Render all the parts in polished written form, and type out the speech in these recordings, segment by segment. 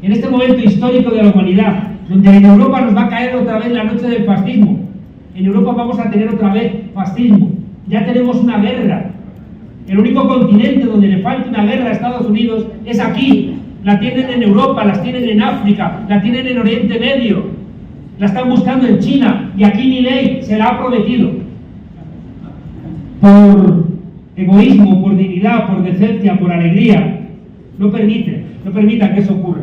en este momento histórico de la humanidad, donde en Europa nos va a caer otra vez la noche del fascismo. En Europa vamos a tener otra vez fascismo. Ya tenemos una guerra. El único continente donde le falta una guerra a Estados Unidos es aquí. La tienen en Europa, las tienen en África, la tienen en Oriente Medio, la están buscando en China, y aquí Milei se la ha prometido. Por egoísmo, por dignidad, por decencia, por alegría, no permita que eso ocurra.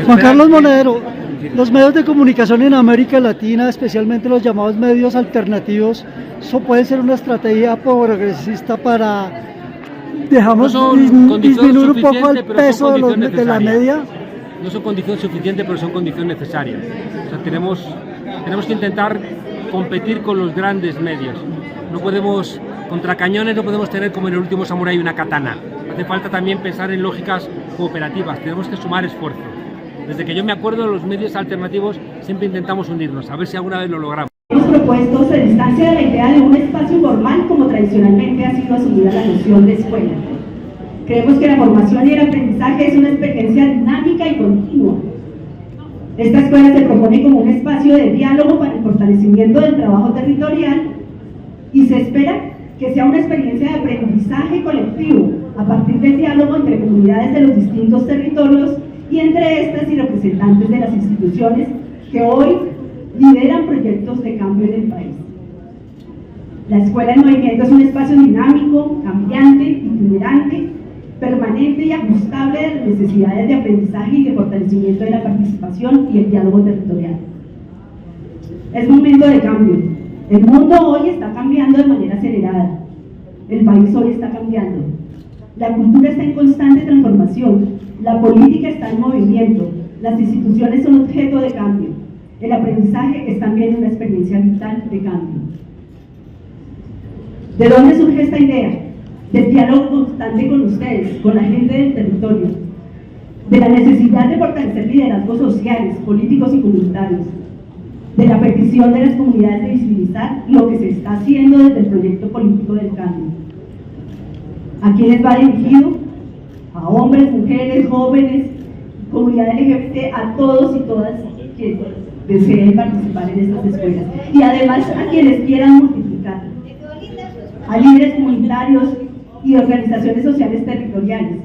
Juan Carlos Monedero, los medios de comunicación en América Latina, especialmente los llamados medios alternativos, pueden ser una estrategia progresista para, dejamos, disminuir un poco el peso de la media. No son condiciones suficientes, pero son condiciones necesarias. O sea, tenemos que intentar competir con los grandes medios. No podemos, contra cañones no podemos tener como en el último samurái una katana. Hace falta también pensar en lógicas cooperativas, tenemos que sumar esfuerzo. Desde que yo me acuerdo, los medios alternativos siempre intentamos unirnos, a ver si alguna vez lo logramos. Hemos propuesto se distancia de la idea de un espacio formal como tradicionalmente ha sido asumida la noción de escuela. Creemos que la formación y el aprendizaje es una experiencia dinámica y continua. Esta escuela se propone como un espacio de diálogo para el fortalecimiento del trabajo territorial y se espera que sea una experiencia de aprendizaje colectivo a partir del diálogo entre comunidades de los distintos territorios y entre estas y representantes de las instituciones que hoy lideran proyectos de cambio en el país. La Escuela en Movimiento es un espacio dinámico, cambiante, itinerante, permanente y ajustable de las necesidades de aprendizaje y de fortalecimiento de la participación y el diálogo territorial. Es momento de cambio. El mundo hoy está cambiando de manera acelerada. El país hoy está cambiando. La cultura está en constante transformación. La política está en movimiento. Las instituciones son objeto de cambio. El aprendizaje es también una experiencia vital de cambio. ¿De dónde surge esta idea? Del diálogo constante con ustedes, con la gente del territorio, de la necesidad de fortalecer liderazgos sociales, políticos y comunitarios, de la petición de las comunidades de visibilizar lo que se está haciendo desde el proyecto político del cambio. ¿A quiénes va dirigido? A hombres, mujeres, jóvenes, comunidad LGBT, a todos y todas que deseen participar en estas escuelas, y además a quienes quieran multiplicar, a líderes comunitarios y organizaciones sociales territoriales,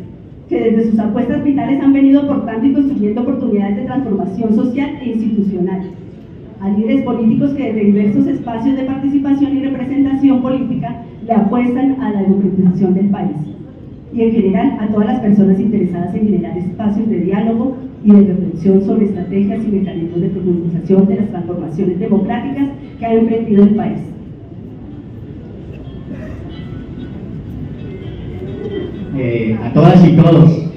que desde sus apuestas vitales han venido aportando y construyendo oportunidades de transformación social e institucional, a líderes políticos que desde diversos espacios de participación y representación política le apuestan a la democratización del país, y en general a todas las personas interesadas en generar espacios de diálogo y de reflexión sobre estrategias y mecanismos de profundización de las transformaciones democráticas que ha emprendido el país. A todas y todos,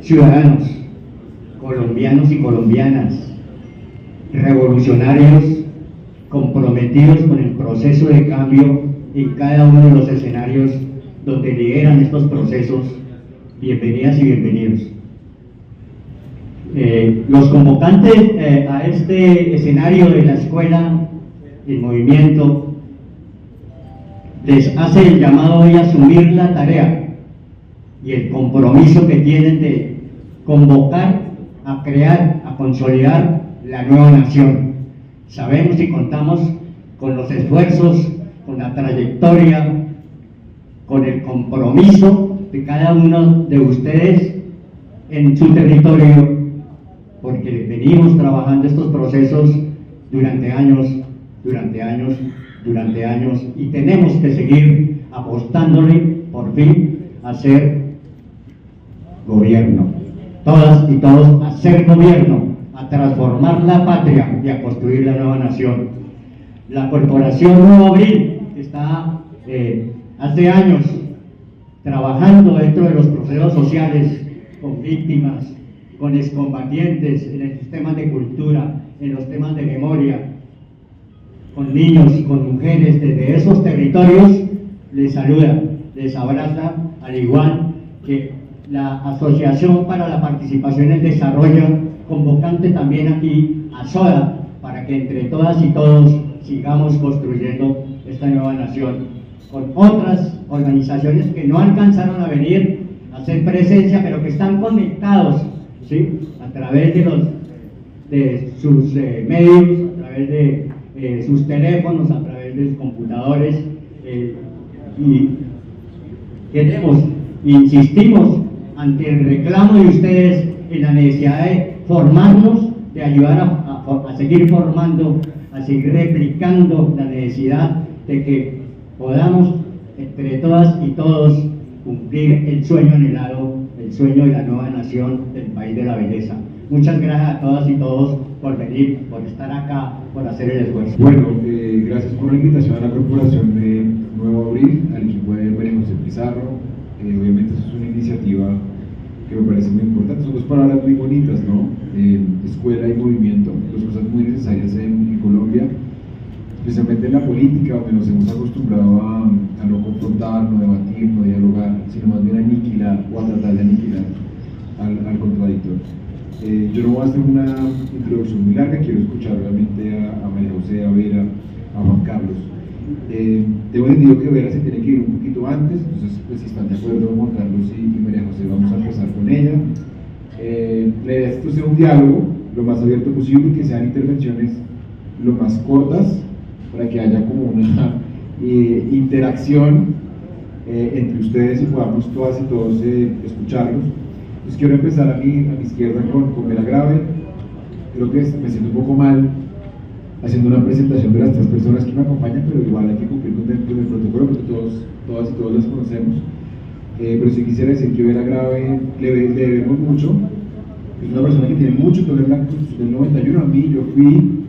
ciudadanos, colombianos y colombianas, revolucionarios, comprometidos con el proceso de cambio en cada uno de los escenarios donde lideran estos procesos, bienvenidas y bienvenidos. Los convocantes a este escenario de la Escuela en Movimiento les hace el llamado hoy a asumir la tarea y el compromiso que tienen de convocar a crear, a consolidar la nueva nación. Sabemos y contamos con los esfuerzos, con la trayectoria, con el compromiso de cada uno de ustedes en su territorio, porque venimos trabajando estos procesos durante años, y tenemos que seguir apostándole por fin a ser gobierno, todas y todos a ser gobierno, a transformar la patria y a construir la nueva nación. La Corporación Nuevo Abril está hace años trabajando dentro de los procesos sociales con víctimas, con excombatientes en el sistema de cultura, en los temas de memoria, con niños y con mujeres desde esos territorios. Les saluda, les abraza, al igual que la Asociación para la Participación y el Desarrollo, convocante también aquí a SODA, para que entre todas y todos sigamos construyendo esta nueva nación, con otras organizaciones que no alcanzaron a venir, hacer presencia, pero que están conectados, ¿sí? A través de sus medios, a través de sus teléfonos, a través de sus computadores, y insistimos ante el reclamo de ustedes en la necesidad de formarnos, de ayudar a seguir formando, a seguir replicando la necesidad de que podamos entre todas y todos cumplir el sueño anhelado, el sueño de la nueva nación del país de la belleza. Muchas gracias a todas y todos por venir, por estar acá, por hacer el esfuerzo. Bueno, gracias por la invitación a la corporación de Nuevo Abril, al equipo de María José Pizarro. Obviamente eso es una iniciativa que me parece muy importante. Son dos palabras muy bonitas, ¿no? Escuela y movimiento, dos cosas muy necesarias en Colombia, especialmente en la política, donde nos hemos acostumbrado a no confrontar, no debatir, no dialogar, sino más bien a aniquilar o a tratar de aniquilar al contradictor. Yo no voy a hacer una introducción muy larga, quiero escuchar realmente a María José, a Vera, a Juan Carlos. Tengo entendido que Vera se tiene que ir un poquito antes, entonces pues, si están de acuerdo Juan Carlos y María José, vamos a empezar con ella. La idea es que esto sea un diálogo lo más abierto posible, que sean intervenciones lo más cortas, para que haya como una interacción entre ustedes y podamos todas y todos escucharlos. Entonces quiero empezar a mi izquierda con Vera Grave. Creo que me siento un poco mal haciendo una presentación de las tres personas que me acompañan, pero igual hay que cumplir con el protocolo porque todas y todos las conocemos. Pero sí quisiera decir que Vera Grave le debemos mucho. Es una persona que tiene mucho que ver en la Constitución del 91. A mí, yo fui,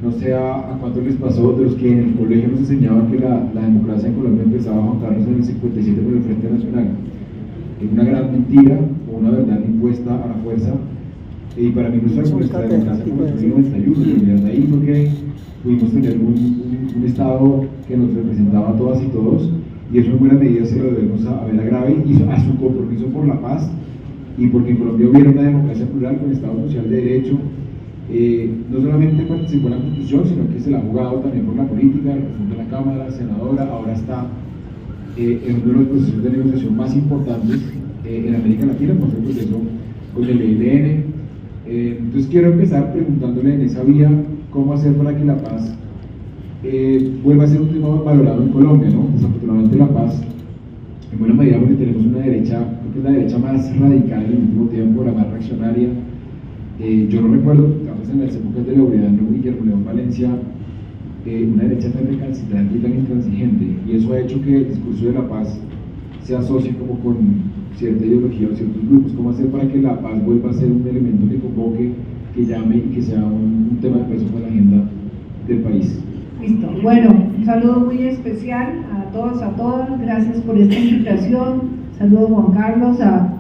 no sé a cuántos les pasó, de los que en el colegio nos enseñaban que la democracia en Colombia empezaba a Juan Carlos en el 57 por el Frente Nacional. Es una gran mentira o una verdad impuesta a la fuerza. Y para mí nuestra democracia comenzó en el 91, y desde ahí fue que pudimos tener un Estado que nos representaba a todas y todos, y eso en buena medida se lo debemos a Vera Grave y a su compromiso por la paz, y porque en Colombia hubiera una democracia plural con Estado social de derecho. No solamente participó en la Constitución, sino que se la ha jugado también por la política, representó en la Cámara, senadora, ahora está en uno de los procesos de negociación más importantes en América Latina, por el proceso con el ELN. Entonces quiero empezar preguntándole en esa vía cómo hacer para que la paz vuelva a ser un tema valorado en Colombia, ¿no? Desafortunadamente la paz, en buena medida porque tenemos una derecha, creo que es la derecha más radical en el último tiempo, la más reaccionaria. Yo no recuerdo, digamos, en las épocas de Laureano y Guillermo León Valencia, una derecha tan recalcitrante y tan intransigente, y eso ha hecho que el discurso de la paz se asocie como con cierta ideología o ciertos grupos. ¿Cómo hacer para que la paz vuelva a ser un elemento que convoque, que llame y que sea un tema de peso para la agenda del país? Listo. Bueno, un saludo muy especial a todos, a todas. Gracias por esta invitación. Saludo a Juan Carlos, a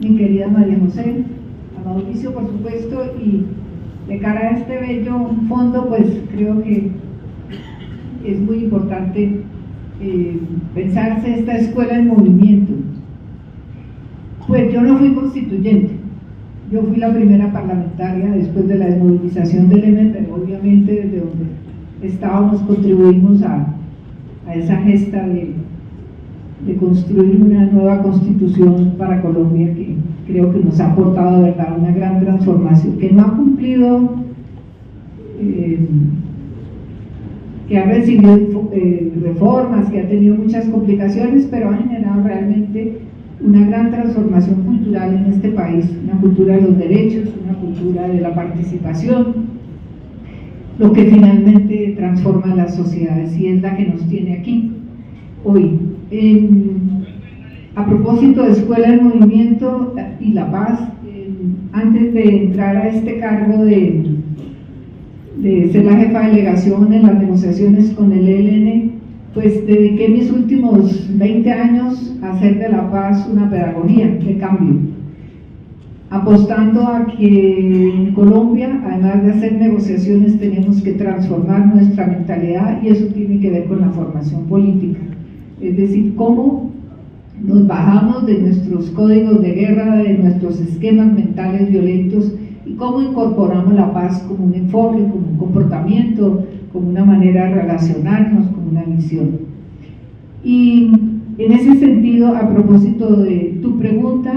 mi querida María José, a Mauricio, por supuesto, y de cara a este bello fondo, pues creo que es muy importante pensarse esta escuela en movimiento. Pues yo no fui constituyente, yo fui la primera parlamentaria después de la desmovilización del M, pero obviamente desde donde estábamos contribuimos a esa gesta de construir una nueva constitución para Colombia que creo que nos ha aportado de verdad una gran transformación, que no ha cumplido, que ha recibido reformas, que ha tenido muchas complicaciones, pero ha generado realmente una gran transformación cultural en este país, una cultura de los derechos, una cultura de la participación, lo que finalmente transforma las sociedades y es la que nos tiene aquí hoy. A propósito de Escuela en Movimiento y la Paz, antes de entrar a este cargo de ser la jefa de delegación en las negociaciones con el ELN, pues dediqué mis últimos 20 años a hacer de la paz una pedagogía de cambio, apostando a que en Colombia, además de hacer negociaciones, tenemos que transformar nuestra mentalidad, y eso tiene que ver con la formación política, es decir, cómo nos bajamos de nuestros códigos de guerra, de nuestros esquemas mentales violentos, y cómo incorporamos la paz como un enfoque, como un comportamiento, como una manera de relacionarnos, como una misión. Y En ese sentido, a propósito de tu pregunta,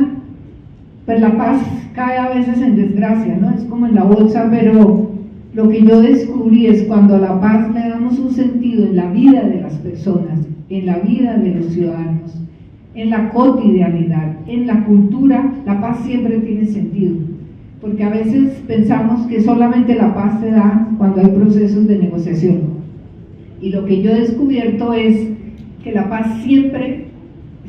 pues la paz cae a veces en desgracia, ¿no? Es como en la bolsa, pero lo que yo descubrí es cuando a la paz le damos un sentido en la vida de las personas, en la vida de los ciudadanos, en la cotidianidad, en la cultura, la paz siempre tiene sentido. Porque a veces pensamos que solamente la paz se da cuando hay procesos de negociación. Y lo que yo he descubierto es que la paz siempre,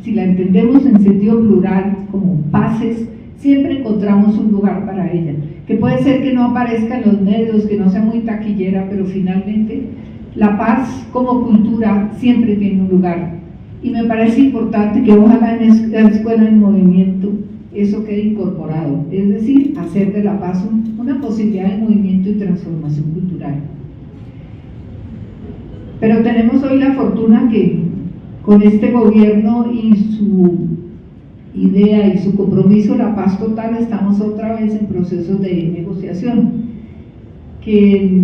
si la entendemos en sentido plural, como paces, siempre encontramos un lugar para ella. Que puede ser que no aparezca en los medios, que no sea muy taquillera, pero finalmente la paz como cultura siempre tiene un lugar. Y me parece importante que ojalá en la Escuela en Movimiento eso quede incorporado, es decir, hacer de la paz una posibilidad de movimiento y transformación cultural. Pero tenemos hoy la fortuna que con este gobierno y su idea y su compromiso, la paz total, estamos otra vez en procesos de negociación que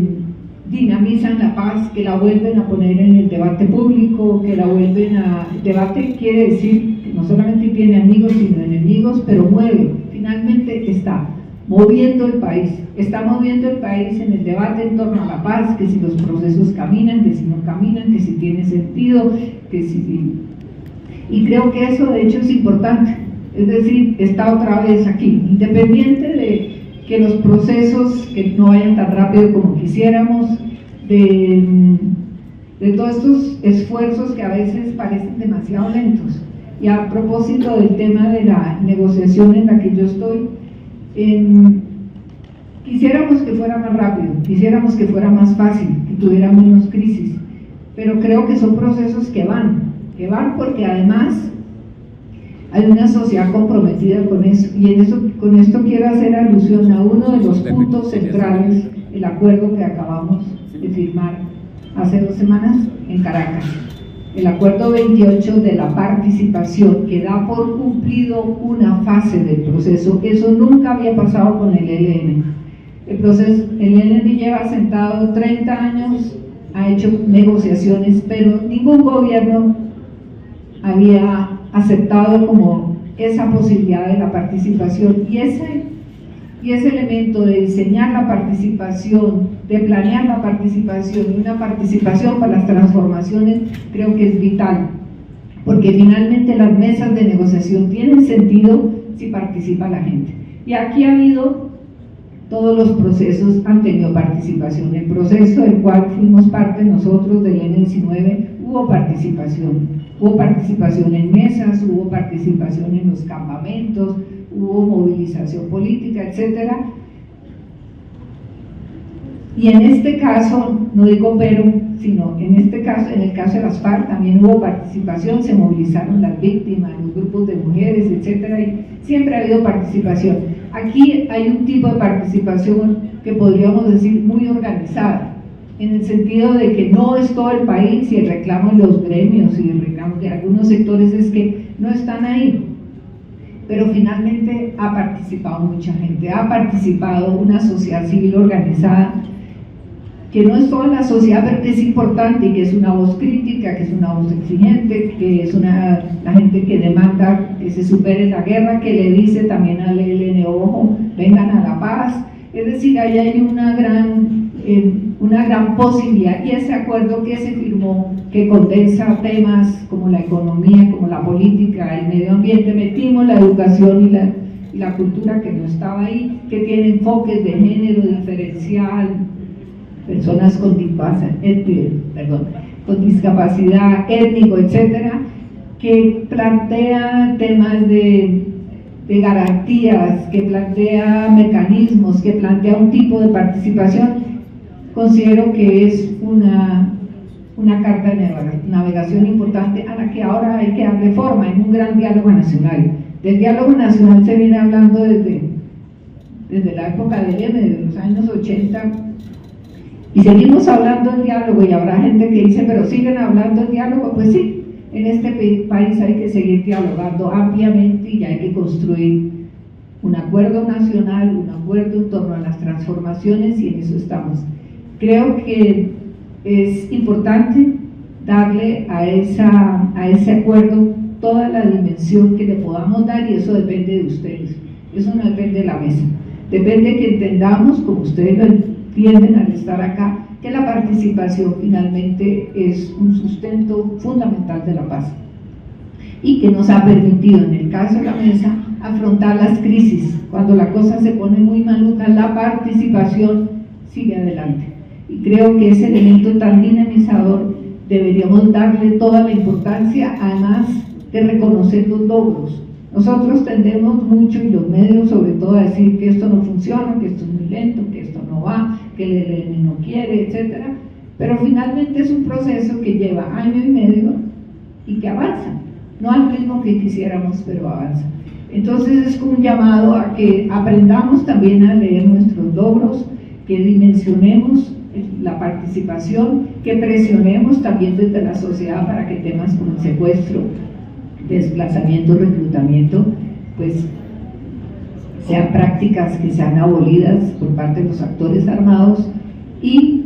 dinamizan la paz, que la vuelven a poner en el debate público, que la vuelven a... El debate quiere decir que no solamente tiene amigos sino enemigos, pero mueve, finalmente está moviendo el país, está moviendo el país en el debate en torno a la paz, que si los procesos caminan, que si no caminan, que si tiene sentido, que si... Y creo que eso de hecho es importante, es decir, está otra vez aquí, independiente de que los procesos que no vayan tan rápido como quisiéramos, de todos estos esfuerzos que a veces parecen demasiado lentos. Y a propósito del tema de la negociación en la que yo estoy, quisiéramos que fuera más rápido, quisiéramos que fuera más fácil, que tuviera menos crisis, pero creo que son procesos que van porque además hay una sociedad comprometida con eso, y con esto quiero hacer alusión a uno de los puntos centrales, el acuerdo que acabamos de firmar hace 2 semanas en Caracas, el acuerdo 28 de la participación, que da por cumplido una fase del proceso. Eso nunca había pasado con el ELN. El ELN lleva sentado 30 años, ha hecho negociaciones, pero ningún gobierno había aceptado como esa posibilidad de la participación, y ese elemento de diseñar la participación, de planear la participación y una participación para las transformaciones, creo que es vital, porque finalmente las mesas de negociación tienen sentido si participa la gente. Y aquí ha habido, todos los procesos han tenido participación. El proceso del cual fuimos parte nosotros del N19, hubo participación en mesas, hubo participación en los campamentos, hubo movilización política, etcétera. Y en este caso, no digo pero, sino en este caso, en el caso de las FARC también hubo participación, se movilizaron las víctimas, los grupos de mujeres, etcétera, y siempre ha habido participación. Aquí hay un tipo de participación que podríamos decir muy organizada, en el sentido de que no es todo el país, y el reclamo de los gremios y el reclamo de algunos sectores es que no están ahí, pero finalmente ha participado mucha gente, ha participado una sociedad civil organizada, que no es toda la sociedad, pero que es importante, y que es una voz crítica, que es una voz exigente, que es la gente que demanda que se supere la guerra, que le dice también al ELN, ojo, vengan a la paz. Es decir, ahí hay una gran posibilidad, y ese acuerdo que se firmó, que condensa temas como la economía, como la política, el medio ambiente, metimos la educación y la cultura, que no estaba ahí, que tiene enfoques de género diferencial, personas con discapacidad, étnico, etcétera, que plantea temas de garantías, que plantea mecanismos, que plantea un tipo de participación. Considero que es una carta de navegación importante a la que ahora hay que darle forma en un gran diálogo nacional. Del diálogo nacional se viene hablando desde la época del M, desde los años 80, y seguimos hablando del diálogo, y habrá gente que dice, pero siguen hablando del diálogo. Pues sí, en este país hay que seguir dialogando ampliamente, y hay que construir un acuerdo nacional, un acuerdo en torno a las transformaciones, y en eso estamos. Creo que es importante darle a ese acuerdo toda la dimensión que le podamos dar, y eso depende de ustedes, eso no depende de la mesa, depende que entendamos, como ustedes lo entienden al estar acá, que la participación finalmente es un sustento fundamental de la paz y que nos ha permitido, en el caso de la mesa, afrontar las crisis. Cuando la cosa se pone muy maluca, la participación sigue adelante, y creo que ese elemento tan dinamizador deberíamos darle toda la importancia, además de reconocer los logros. Nosotros tendemos mucho, y los medios sobre todo, a decir que esto no funciona, que esto es muy lento, que esto no va, que el ELN no quiere, etc. Pero finalmente es un proceso que lleva año y medio y que avanza, no al ritmo que quisiéramos, pero avanza. Entonces es como un llamado a que aprendamos también a leer nuestros logros, que dimensionemos la participación, que presionemos también desde la sociedad para que temas como el secuestro, desplazamiento, reclutamiento, pues sean prácticas que sean abolidas por parte de los actores armados, y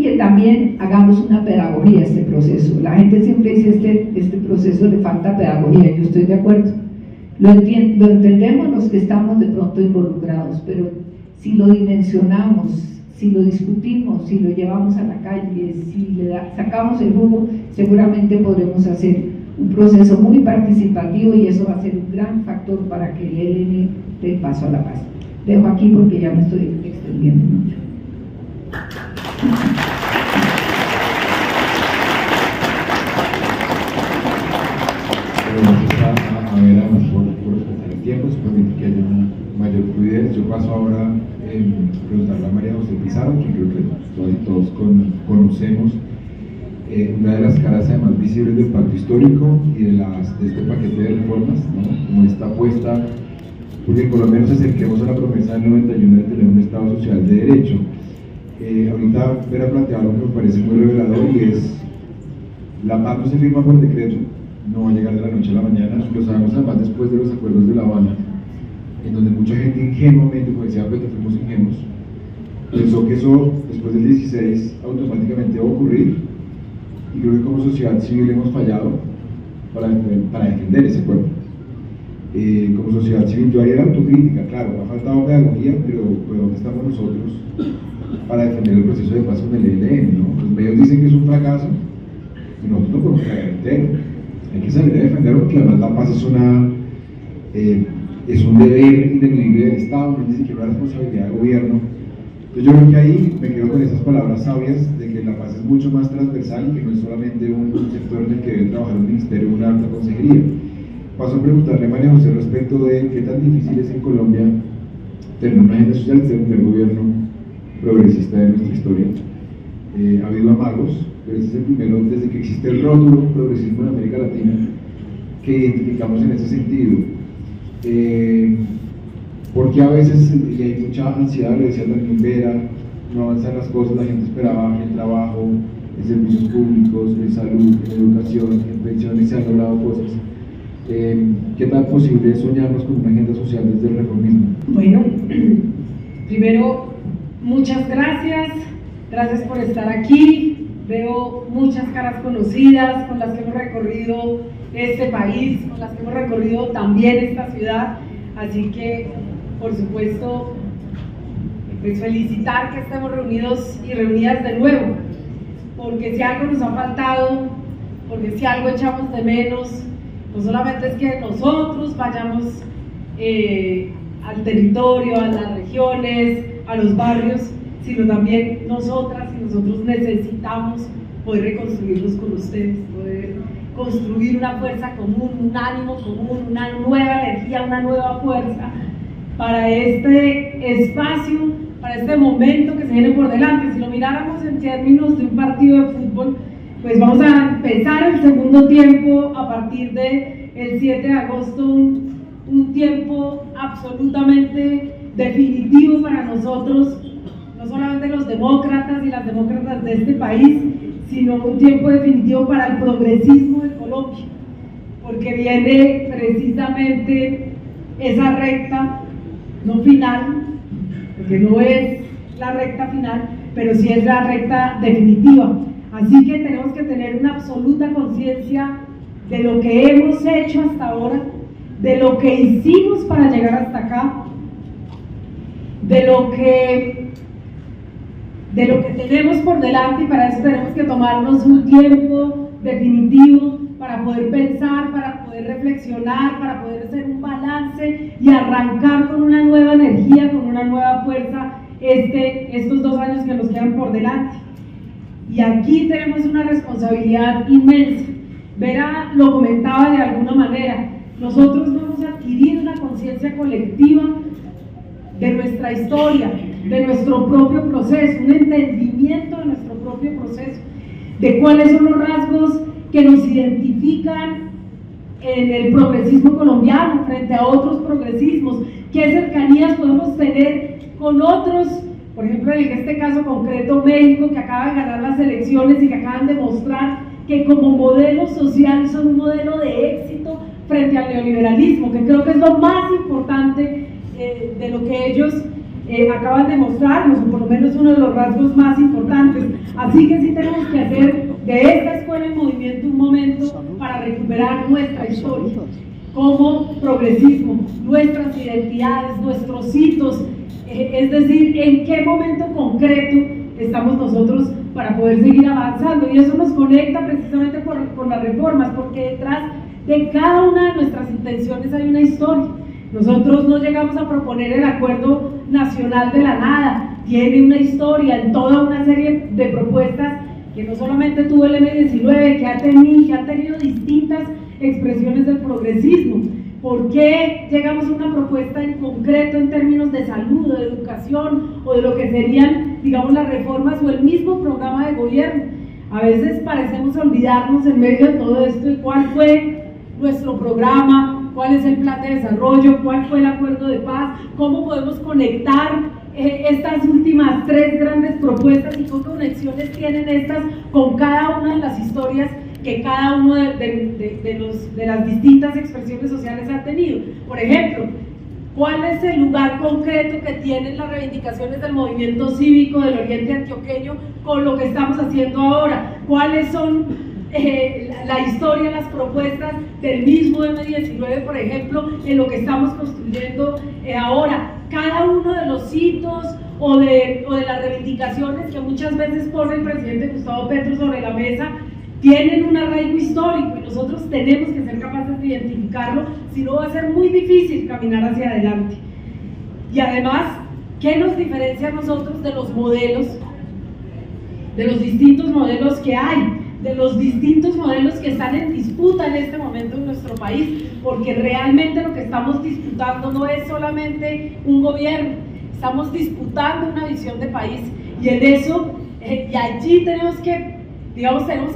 que también hagamos una pedagogía a este proceso. La gente siempre dice este proceso le falta pedagogía, yo estoy de acuerdo, lo entendemos los que estamos de pronto involucrados, pero si lo dimensionamos, si lo discutimos, si lo llevamos a la calle, si le sacamos el jugo, seguramente podremos hacer un proceso muy participativo, y eso va a ser un gran factor para que el ELN dé el paso a la paz. Dejo aquí porque ya me estoy extendiendo mucho. Gracias a ver, además por respetar el tiempo, se permite que haya una mayor fluidez. Yo paso ahora a preguntarle a María José Pizarro, que creo que todos conocemos, una de las caras además visibles del pacto histórico y de este paquete de reformas, ¿no? Como esta apuesta, porque en Colombia nos acerquemos a la promesa del 91 de tener un Estado social de derecho. Ahorita Vera planteaba algo que me parece muy revelador, y es: la paz no se firma por decreto, no va a llegar de la noche a la mañana. Lo sabemos además después de los acuerdos de La Habana, en donde mucha gente ingenuamente, como decía Peter, fuimos ingenuos, pensó que eso después del 16 automáticamente va a ocurrir, y creo que como sociedad civil hemos fallado para defender ese pueblo. Como sociedad civil yo haría la autocrítica, claro, me ha faltado pedagogía, pero ¿dónde estamos nosotros para defender el proceso de paz con el ELN, ¿no? Los medios dicen que es un fracaso, y nosotros no podemos caer entero. Hay que salir a defenderlo, porque además la paz es un deber ineludible del Estado, no es ni siquiera una responsabilidad del gobierno. Entonces yo creo que ahí me quedo con esas palabras sabias de que la paz es mucho más transversal, y que no es solamente un sector en el que debe trabajar un ministerio o una alta consejería. Paso a preguntarle a María José respecto de qué tan difícil es en Colombia tener una agenda social, ser un gobierno progresista de nuestra historia. Ha habido amagos, pero este es el primero desde que existe el rótulo progresismo en América Latina que identificamos en ese sentido. Porque a veces, y hay mucha ansiedad, lo decía también Vera, no avanzan las cosas, la gente esperaba en trabajo, en servicios públicos, en salud, en educación, en pensiones, se han logrado cosas. ¿Qué tan posible es soñarnos con una agenda social desde el reformismo? Bueno, primero, muchas gracias por estar aquí. Veo muchas caras conocidas con las que hemos recorrido este país, con las que hemos recorrido también esta ciudad, así que, por supuesto, pues felicitar que estemos reunidos y reunidas de nuevo, porque si algo nos ha faltado, porque si algo echamos de menos, no solamente es que nosotros vayamos al territorio, a las regiones, a los barrios, sino también nosotras y nosotros necesitamos poder reconstruirlos con ustedes, poder construir una fuerza común, un ánimo común, una nueva energía, una nueva fuerza para este espacio, para este momento que se viene por delante. Si lo miráramos en términos de un partido de fútbol, pues vamos a empezar el segundo tiempo a partir del 7 de agosto, un tiempo absolutamente definitivo para nosotros, no solamente los demócratas y las demócratas de este país, sino un tiempo definitivo para el progresismo de Colombia, porque viene precisamente esa recta, no final, porque no es la recta final, pero sí es la recta definitiva. Así que tenemos que tener una absoluta conciencia de lo que hemos hecho hasta ahora, de lo que hicimos para llegar hasta acá, de lo que tenemos por delante, y para eso tenemos que tomarnos un tiempo definitivo para poder pensar, para poder reflexionar, para poder hacer un balance y arrancar con una nueva energía, con una nueva fuerza estos 2 años que nos quedan por delante. Y aquí tenemos una responsabilidad inmensa. Vera lo comentaba de alguna manera, nosotros no hemos adquirido una conciencia colectiva de nuestra historia, de nuestro propio proceso, un entendimiento de nuestro propio proceso, de cuáles son los rasgos que nos identifican en el progresismo colombiano frente a otros progresismos, qué cercanías podemos tener con otros, por ejemplo en este caso concreto México, que acaba de ganar las elecciones y que acaban de mostrar que como modelo social son un modelo de éxito frente al neoliberalismo, que creo que es lo más importante de lo que ellos acaban de mostrarnos, o por lo menos uno de los rasgos más importantes. Así que sí tenemos que hacer de esta escuela en movimiento un momento para recuperar nuestra historia como progresismo, nuestras identidades, nuestros hitos, es decir, en qué momento concreto estamos nosotros para poder seguir avanzando. Y eso nos conecta precisamente con las reformas, porque detrás de cada una de nuestras intenciones hay una historia. Nosotros no llegamos a proponer el acuerdo nacional de la nada, tiene una historia en toda una serie de propuestas que no solamente tuvo el M19, que ha tenido distintas expresiones del progresismo. ¿Por qué llegamos a una propuesta en concreto en términos de salud, de educación o de lo que serían, digamos, las reformas o el mismo programa de gobierno? A veces parecemos olvidarnos en medio de todo esto de cuál fue nuestro programa, cuál es el plan de desarrollo, cuál fue el acuerdo de paz, cómo podemos conectar estas últimas 3 grandes propuestas y qué conexiones tienen estas con cada una de las historias que cada uno de las distintas expresiones sociales ha tenido. Por ejemplo, ¿cuál es el lugar concreto que tienen las reivindicaciones del movimiento cívico del Oriente Antioqueño con lo que estamos haciendo ahora? ¿Cuáles son la historia, las propuestas del mismo M19, por ejemplo, en lo que estamos construyendo ahora? Cada uno de los hitos o de las reivindicaciones que muchas veces pone el presidente Gustavo Petro sobre la mesa tienen un arraigo histórico y nosotros tenemos que ser capaces de identificarlo, si no va a ser muy difícil caminar hacia adelante. Y además, ¿qué nos diferencia a nosotros de los modelos, de los distintos modelos que hay, de los distintos modelos que están en disputa en este momento en nuestro país? Porque realmente lo que estamos disputando no es solamente un gobierno, estamos disputando una visión de país, y en eso, y allí tenemos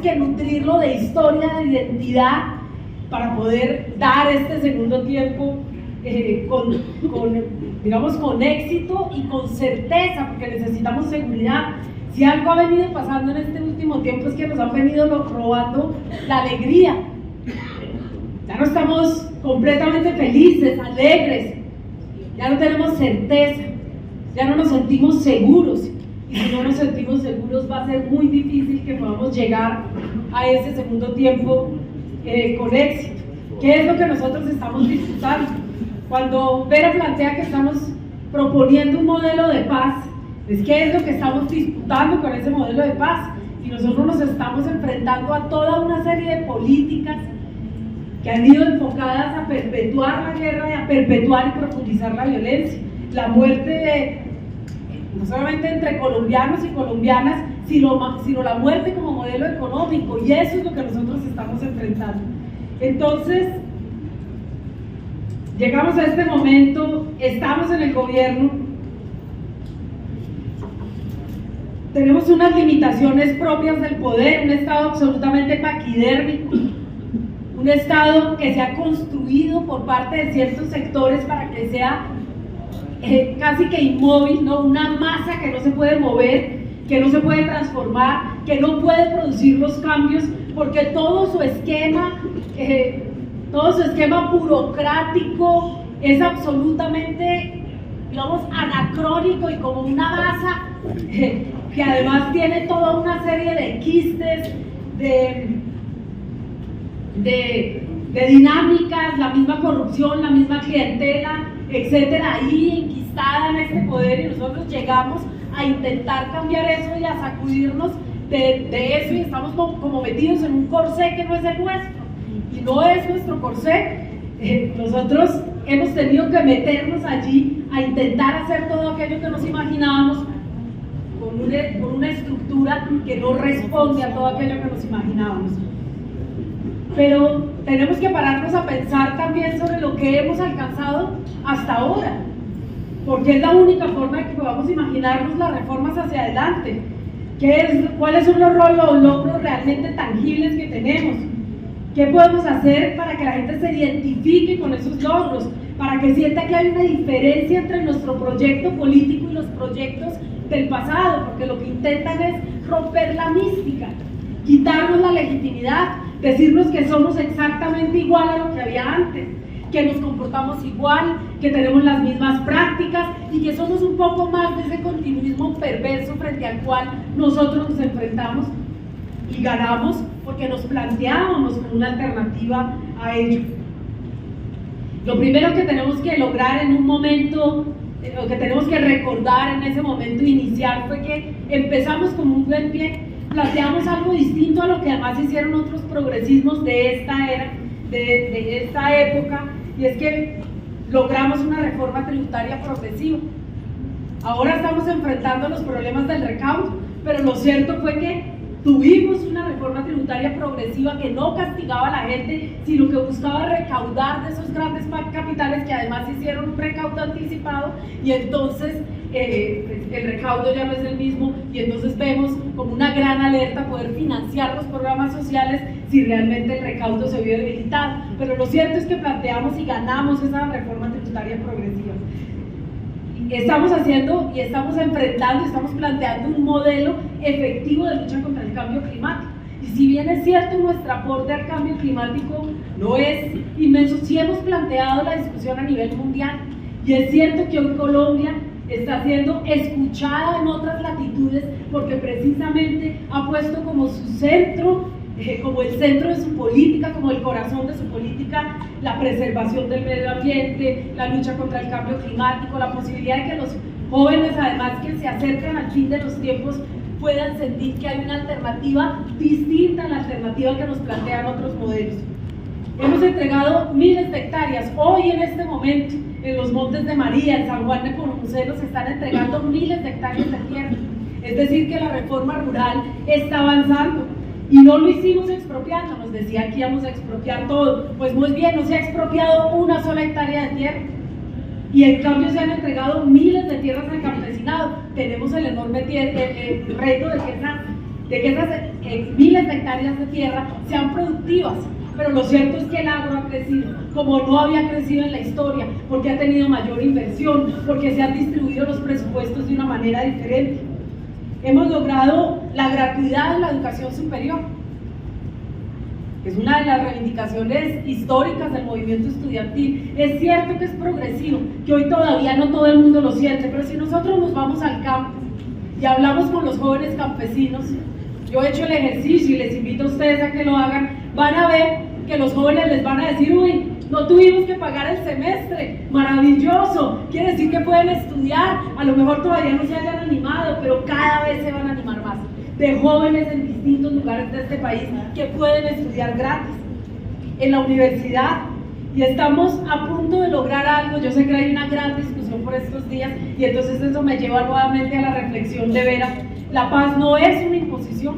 que nutrirlo de historia, de identidad, para poder dar este segundo tiempo con éxito y con certeza, porque necesitamos seguridad. Si algo ha venido pasando en este último tiempo es que nos han venido robando la alegría. Ya no estamos completamente felices, alegres, ya no tenemos certeza, ya no nos sentimos seguros. Y si no nos sentimos seguros, va a ser muy difícil que podamos llegar a ese segundo tiempo con éxito. ¿Qué es lo que nosotros estamos disputando? Cuando Vera plantea que estamos proponiendo un modelo de paz, ¿qué es lo que estamos disputando con ese modelo de paz? Y nosotros nos estamos enfrentando a toda una serie de políticas que han ido enfocadas a perpetuar la guerra y a perpetuar y profundizar la violencia, la muerte no solamente entre colombianos y colombianas, sino la muerte como modelo económico, y eso es lo que nosotros estamos enfrentando. Entonces, llegamos a este momento, estamos en el gobierno, tenemos unas limitaciones propias del poder, un Estado absolutamente paquidérmico, un Estado que se ha construido por parte de ciertos sectores para que sea casi que inmóvil, ¿no? Una masa que no se puede mover, que no se puede transformar, que no puede producir los cambios, porque todo su esquema burocrático es absolutamente, digamos, anacrónico y como una masa que además tiene toda una serie de quistes, de dinámicas, la misma corrupción, la misma clientela, etcétera, ahí enquistada en este poder, y nosotros llegamos a intentar cambiar eso y a sacudirnos de eso, y estamos como metidos en un corsé que no es el nuestro, y no es nuestro corsé. Nosotros hemos tenido que meternos allí a intentar hacer todo aquello que nos imaginábamos con una estructura que no responde a todo aquello que nos imaginábamos. Pero tenemos que pararnos a pensar también sobre lo que hemos alcanzado hasta ahora, porque es la única forma de que podamos imaginarnos las reformas hacia adelante. ¿Cuáles son los logros realmente tangibles que tenemos? ¿Qué podemos hacer para que la gente se identifique con esos logros? Para que sienta que hay una diferencia entre nuestro proyecto político y los proyectos del pasado, porque lo que intentan es romper la mística, quitarnos la legitimidad, decirnos que somos exactamente igual a lo que había antes, que nos comportamos igual, que tenemos las mismas prácticas y que somos un poco más de ese continuismo perverso frente al cual nosotros nos enfrentamos y ganamos porque nos planteábamos como una alternativa a ello. Lo primero que tenemos que lograr en un momento, lo que tenemos que recordar en ese momento inicial, fue que empezamos como un buen pie, planteamos algo distinto a lo que además hicieron otros progresismos de esta era, de esta época, y es que logramos una reforma tributaria progresiva. Ahora estamos enfrentando los problemas del recaudo, pero lo cierto fue que tuvimos una reforma tributaria progresiva que no castigaba a la gente, sino que buscaba recaudar de esos grandes capitales que además hicieron un recaudo anticipado, y entonces el recaudo ya no es el mismo, y entonces vemos como una gran alerta poder financiar los programas sociales si realmente el recaudo se vio debilitado. Pero lo cierto es que planteamos y ganamos esa reforma tributaria progresiva. Estamos haciendo y estamos enfrentando, estamos planteando un modelo efectivo de lucha contra el cambio climático. Y si bien es cierto, nuestro aporte al cambio climático no es inmenso, sí hemos planteado la discusión a nivel mundial, y es cierto que hoy Colombia está siendo escuchada en otras latitudes porque precisamente ha puesto como su centro, como el centro de su política, como el corazón de su política, la preservación del medio ambiente, la lucha contra el cambio climático, la posibilidad de que los jóvenes, además que se acercan al fin de los tiempos, puedan sentir que hay una alternativa distinta a la alternativa que nos plantean otros modelos. Hemos entregado miles de hectáreas. Hoy, en este momento, en los Montes de María, en San Juan de Puruncelo, se están entregando miles de hectáreas de tierra. Es decir, que la reforma rural está avanzando. Y no lo hicimos expropiando, nos decía que íbamos a expropiar todo. Pues muy bien, no se ha expropiado una sola hectárea de tierra. Y en cambio se han entregado miles de tierras al campesinado. Tenemos el enorme reto de que esas miles de hectáreas de tierra sean productivas. Pero lo cierto es que el agro ha crecido como no había crecido en la historia, porque ha tenido mayor inversión, porque se han distribuido los presupuestos de una manera diferente. Hemos logrado la gratuidad en la educación superior. Es una de las reivindicaciones históricas del movimiento estudiantil. Es cierto que es progresivo, que hoy todavía no todo el mundo lo siente, pero si nosotros nos vamos al campo y hablamos con los jóvenes campesinos, yo he hecho el ejercicio y les invito a ustedes a que lo hagan, van a ver que los jóvenes les van a decir: uy, no tuvimos que pagar el semestre, maravilloso, quiere decir que pueden estudiar, a lo mejor todavía no se hayan animado, pero cada vez se van a animar más, de jóvenes en distintos lugares de este país que pueden estudiar gratis en la universidad, y estamos a punto de lograr algo. Yo sé que hay una gran discusión por estos días, y entonces eso me lleva nuevamente a la reflexión de Vera. La paz no es una imposición,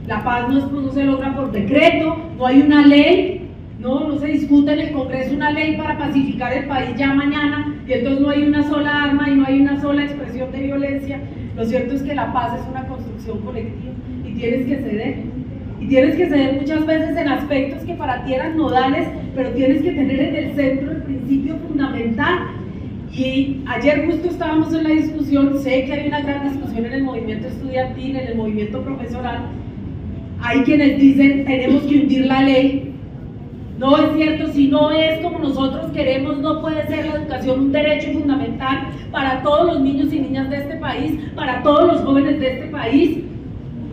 la paz no se logra por decreto, no hay una ley, no se discute en el Congreso una ley para pacificar el país ya mañana, y entonces no hay una sola arma y no hay una sola expresión de violencia. Lo cierto es que la paz es una construcción colectiva y tienes que ceder. Y tienes que ceder muchas veces en aspectos que para ti eran nodales, pero tienes que tener en el centro el principio fundamental. Y ayer justo estábamos en la discusión, sé que hay una gran discusión en el movimiento estudiantil, en el movimiento profesoral. Hay quienes dicen: tenemos que hundir la ley. No es cierto, si no es como nosotros queremos, no puede ser la educación un derecho fundamental para todos los niños y niñas de este país, para todos los jóvenes de este país.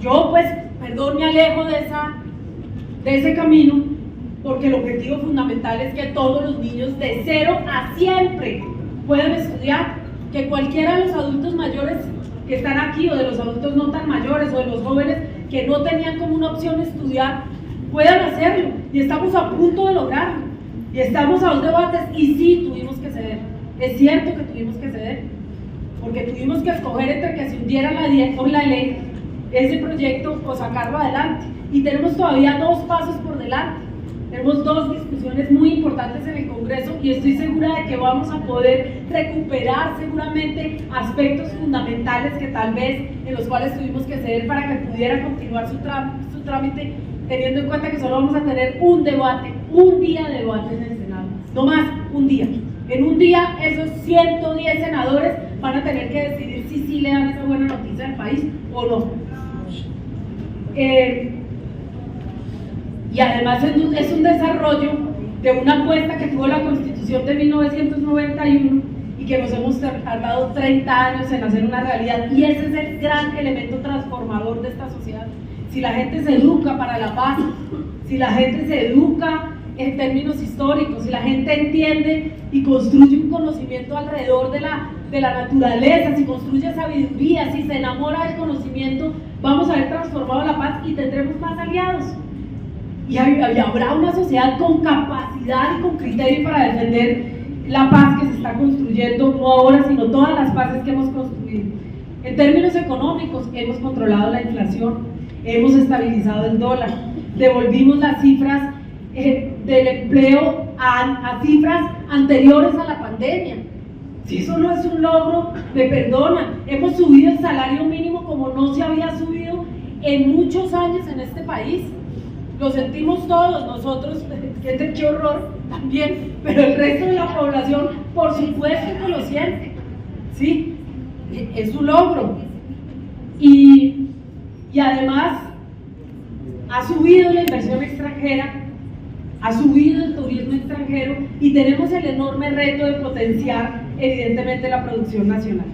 Yo, pues, perdón, me alejo de de ese camino, porque el objetivo fundamental es que todos los niños de 0 a siempre puedan estudiar, que cualquiera de los adultos mayores que están aquí, o de los adultos no tan mayores, o de los jóvenes que no tenían como una opción estudiar, puedan hacerlo, y estamos a punto de lograrlo, y estamos a 2 debates, y sí tuvimos que ceder, es cierto que tuvimos que ceder, porque tuvimos que escoger entre que se hundiera la ley, ese proyecto, o sacarlo adelante, y tenemos todavía 2 pasos por delante. Tenemos 2 discusiones muy importantes en el Congreso y estoy segura de que vamos a poder recuperar seguramente aspectos fundamentales que tal vez en los cuales tuvimos que ceder para que pudiera continuar su trámite, teniendo en cuenta que solo vamos a tener un debate, un día de debate en el Senado, no más, un día. En un día esos 110 senadores van a tener que decidir si sí le dan esa buena noticia al país o no. Y además es un desarrollo de una apuesta que tuvo la Constitución de 1991 y que nos hemos tardado 30 años en hacer una realidad, y ese es el gran elemento transformador de esta sociedad. Si la gente se educa para la paz, si la gente se educa en términos históricos, si la gente entiende y construye un conocimiento alrededor de la naturaleza, si construye sabiduría, si se enamora del conocimiento, vamos a haber transformado la paz y tendremos más aliados. Y habrá una sociedad con capacidad y con criterio para defender la paz que se está construyendo, no ahora, sino todas las paces que hemos construido. En términos económicos, hemos controlado la inflación, hemos estabilizado el dólar, devolvimos las cifras del empleo a cifras anteriores a la pandemia. Si eso no es un logro, me perdonan. Hemos subido el salario mínimo como no se había subido en muchos años en este país. Lo sentimos todos, nosotros, qué horror también, pero el resto de la población, por supuesto que lo siente, ¿sí? Es un logro. Y además, ha subido la inversión extranjera, ha subido el turismo extranjero, y tenemos el enorme reto de potenciar, evidentemente, la producción nacional.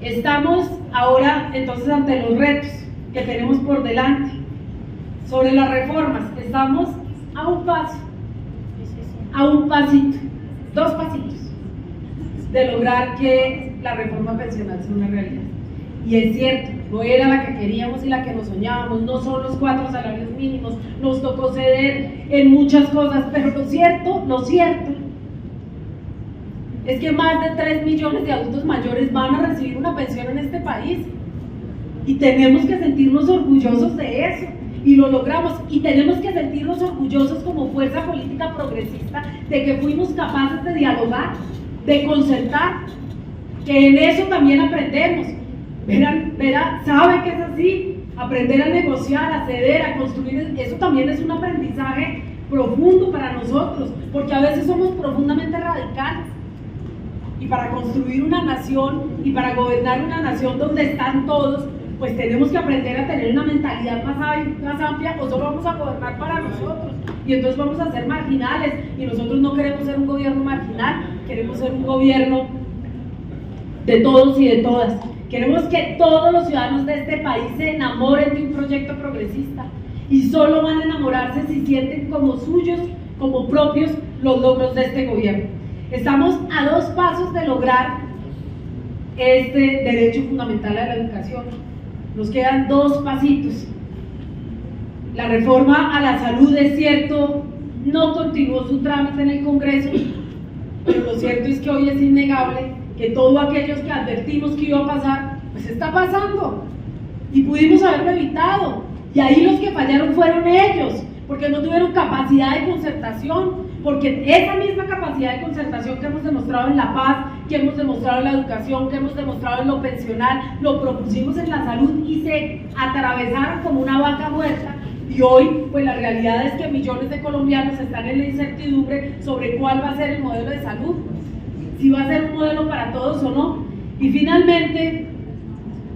Estamos ahora, entonces, ante los retos que tenemos por delante. Sobre las reformas, estamos a un paso, a un pasito, 2 pasitos de lograr que la reforma pensional sea una realidad. Y es cierto, no era la que queríamos y la que nos soñábamos, no son los 4 salarios mínimos, nos tocó ceder en muchas cosas, pero lo cierto es que más de 3 millones de adultos mayores van a recibir una pensión en este país, y tenemos que sentirnos orgullosos de eso. Y lo logramos, y tenemos que sentirnos orgullosos como fuerza política progresista de que fuimos capaces de dialogar, de concertar, que en eso también aprendemos. Vera sabe que es así, aprender a negociar, a ceder, a construir, eso también es un aprendizaje profundo para nosotros, porque a veces somos profundamente radicales, y para construir una nación y para gobernar una nación donde están todos, pues tenemos que aprender a tener una mentalidad más amplia, o solo vamos a gobernar para nosotros, y entonces vamos a ser marginales, y nosotros no queremos ser un gobierno marginal, queremos ser un gobierno de todos y de todas. Queremos que todos los ciudadanos de este país se enamoren de un proyecto progresista, y solo van a enamorarse si sienten como suyos, como propios, los logros de este gobierno. Estamos a 2 pasos de lograr este derecho fundamental a la educación. Nos quedan 2 pasitos. La reforma a la salud, es cierto, no continuó su trámite en el Congreso, pero lo cierto es que hoy es innegable que todo aquello que advertimos que iba a pasar, pues está pasando, y pudimos haberlo evitado, y ahí los que fallaron fueron ellos, porque no tuvieron capacidad de concertación, porque esa misma capacidad de concertación que hemos demostrado en la paz, que hemos demostrado en la educación, que hemos demostrado en lo pensional, lo propusimos en la salud, y se atravesaron como una vaca muerta. Y hoy, pues la realidad es que millones de colombianos están en la incertidumbre sobre cuál va a ser el modelo de salud, si va a ser un modelo para todos o no. Y finalmente,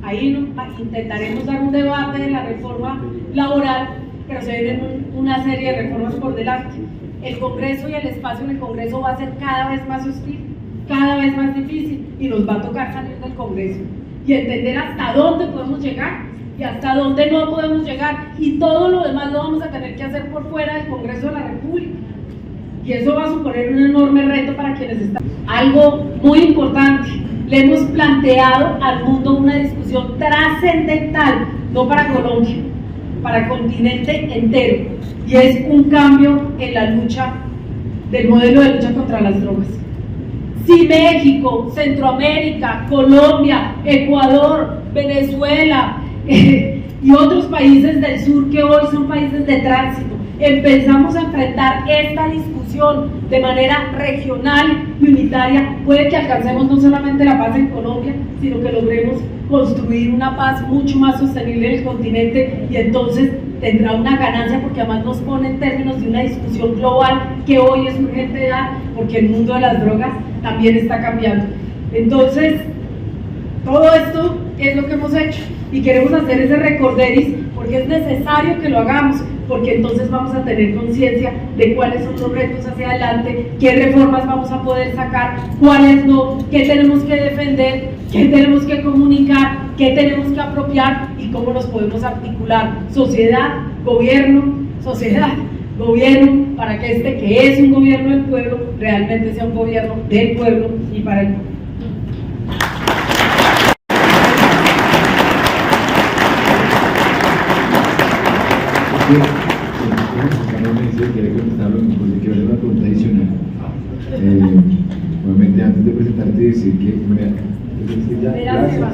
ahí intentaremos dar un debate de la reforma laboral, pero se vienen una serie de reformas por delante. El Congreso y el espacio en el Congreso va a ser cada vez más hostil, cada vez más difícil, y nos va a tocar salir del Congreso y entender hasta dónde podemos llegar y hasta dónde no podemos llegar, y todo lo demás lo vamos a tener que hacer por fuera del Congreso de la República. Y eso va a suponer un enorme reto para quienes están. Algo muy importante, le hemos planteado al mundo una discusión trascendental, no para Colombia, para el continente entero, y es un cambio en la lucha, del modelo de lucha contra las drogas. Si México, Centroamérica, Colombia, Ecuador, Venezuela y otros países del sur que hoy son países de tránsito, empezamos a enfrentar esta discusión de manera regional y unitaria, puede que alcancemos no solamente la paz en Colombia, sino que logremos construir una paz mucho más sostenible en el continente, y entonces tendrá una ganancia, porque además nos pone en términos de una discusión global que hoy es urgente dar, porque el mundo de las drogas también está cambiando. Entonces, todo esto es lo que hemos hecho y queremos hacer ese recorderis porque es necesario que lo hagamos, porque entonces vamos a tener conciencia de cuáles son los retos hacia adelante, qué reformas vamos a poder sacar, cuáles no, qué tenemos que defender, qué tenemos que comunicar, qué tenemos que apropiar y cómo nos podemos articular sociedad, gobierno, para que este que es un gobierno del pueblo realmente sea un gobierno del pueblo y para el pueblo. Quiere contestarlo, porque quiero hacer una pregunta adicional. Obviamente, antes de presentarte, decir que gracias.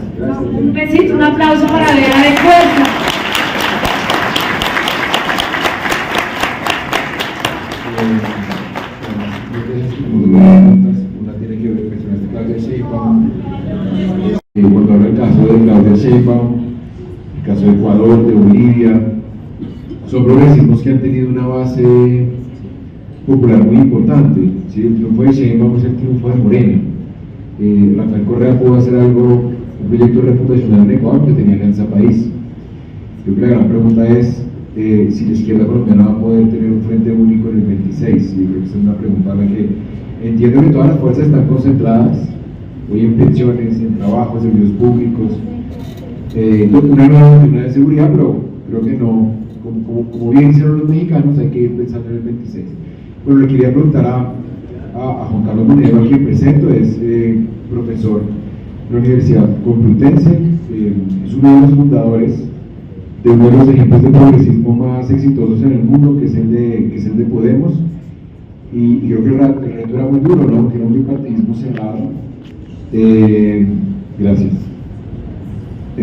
Un besito, un aplauso para Vera de Fuerza. Una tiene que ver, mencionaste Claudia Sheinbaum. Cuando habla el caso de Claudia Sheinbaum, el caso de Ecuador, de Bolivia, son progresismos que han tenido una base popular muy importante. ¿Sí? El triunfo de Sheinbaum es el triunfo de Morena. Rafael Correa pudo hacer algo, un proyecto refundacional en Ecuador que tenía Alianza País. Yo creo que la gran pregunta es si la izquierda colombiana va a poder tener un frente único en el 26. Y creo que esa es una pregunta a la que entiendo que todas las fuerzas están concentradas hoy en pensiones, en trabajo, en servicios públicos, una nueva doctrina de seguridad, pero creo que no. Como bien hicieron los mexicanos, hay que ir pensando en el 26. Pero le quería preguntar a Juan Carlos Monedero, a quien presento, es profesor de la Universidad Complutense, es uno de los fundadores de uno de los ejemplos de progresismo más exitosos en el mundo, que es el de Podemos, y creo que el reto era muy duro, ¿no? Que era un bipartidismo cerrado. Gracias. Y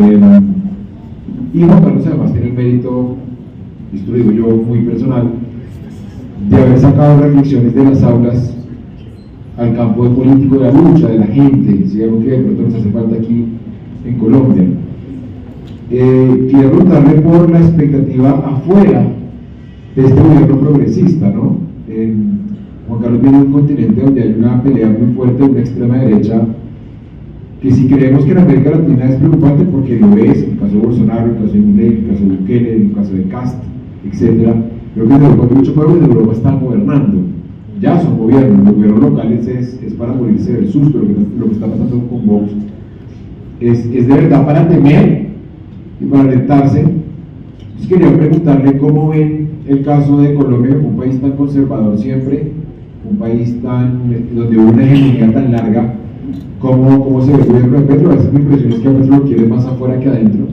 Juan Carlos además tiene el mérito, esto lo digo yo muy personal, de haber sacado reflexiones de las aulas al campo de político de la lucha, de la gente, si algo que de pronto nos hace falta aquí en Colombia. Quería preguntarle por la expectativa afuera de este gobierno progresista, ¿no? Juan Carlos viene de un continente donde hay una pelea muy fuerte de una extrema derecha, que si creemos que en América Latina es preocupante, porque lo es, en el caso de Bolsonaro, en el caso de Milei, en el caso de Bukele, en el caso de Cast, etc. Creo que en Europa hay muchos pueblos de Europa están gobernando, ya son gobiernos, los gobiernos locales es para morirse del susto. Lo que está pasando con Vox es de verdad para temer y para alentarse. Entonces quería preguntarle cómo ven el caso de Colombia, un país tan conservador siempre, un país donde hubo una hegemonía tan larga. ¿Cómo se ve el gobierno de Petro? A veces mi impresión es que a Petro lo quiere más afuera que adentro.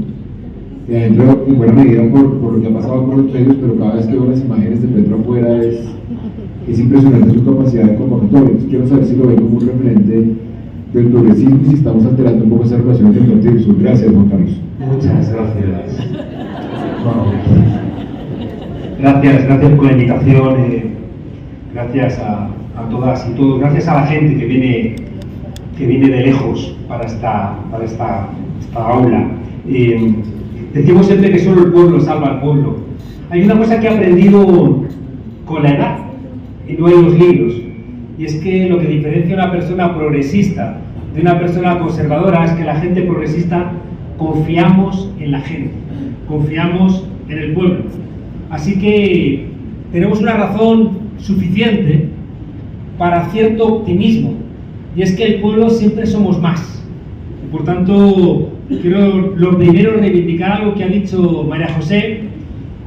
Y adentro, en buena medida, por lo que ha pasado con los medios, pero cada vez que veo las imágenes de Petro afuera es impresionante su capacidad de convocatoria. Entonces quiero saber si lo ven como un referente del progresismo y si estamos alterando un poco esa relación entre norte y sur. Gracias, Juan Carlos. Muchas gracias. Gracias por la invitación. Gracias a todas y todos. Gracias a la gente que viene de lejos para esta aula. Decimos siempre que solo el pueblo salva al pueblo. Hay una cosa que he aprendido con la edad y no en los libros, y es que lo que diferencia a una persona progresista de una persona conservadora es que la gente progresista confiamos en la gente, confiamos en el pueblo. Así que tenemos una razón suficiente para cierto optimismo, y es que el pueblo siempre somos más. Y por tanto, quiero lo primero reivindicar algo que ha dicho María José,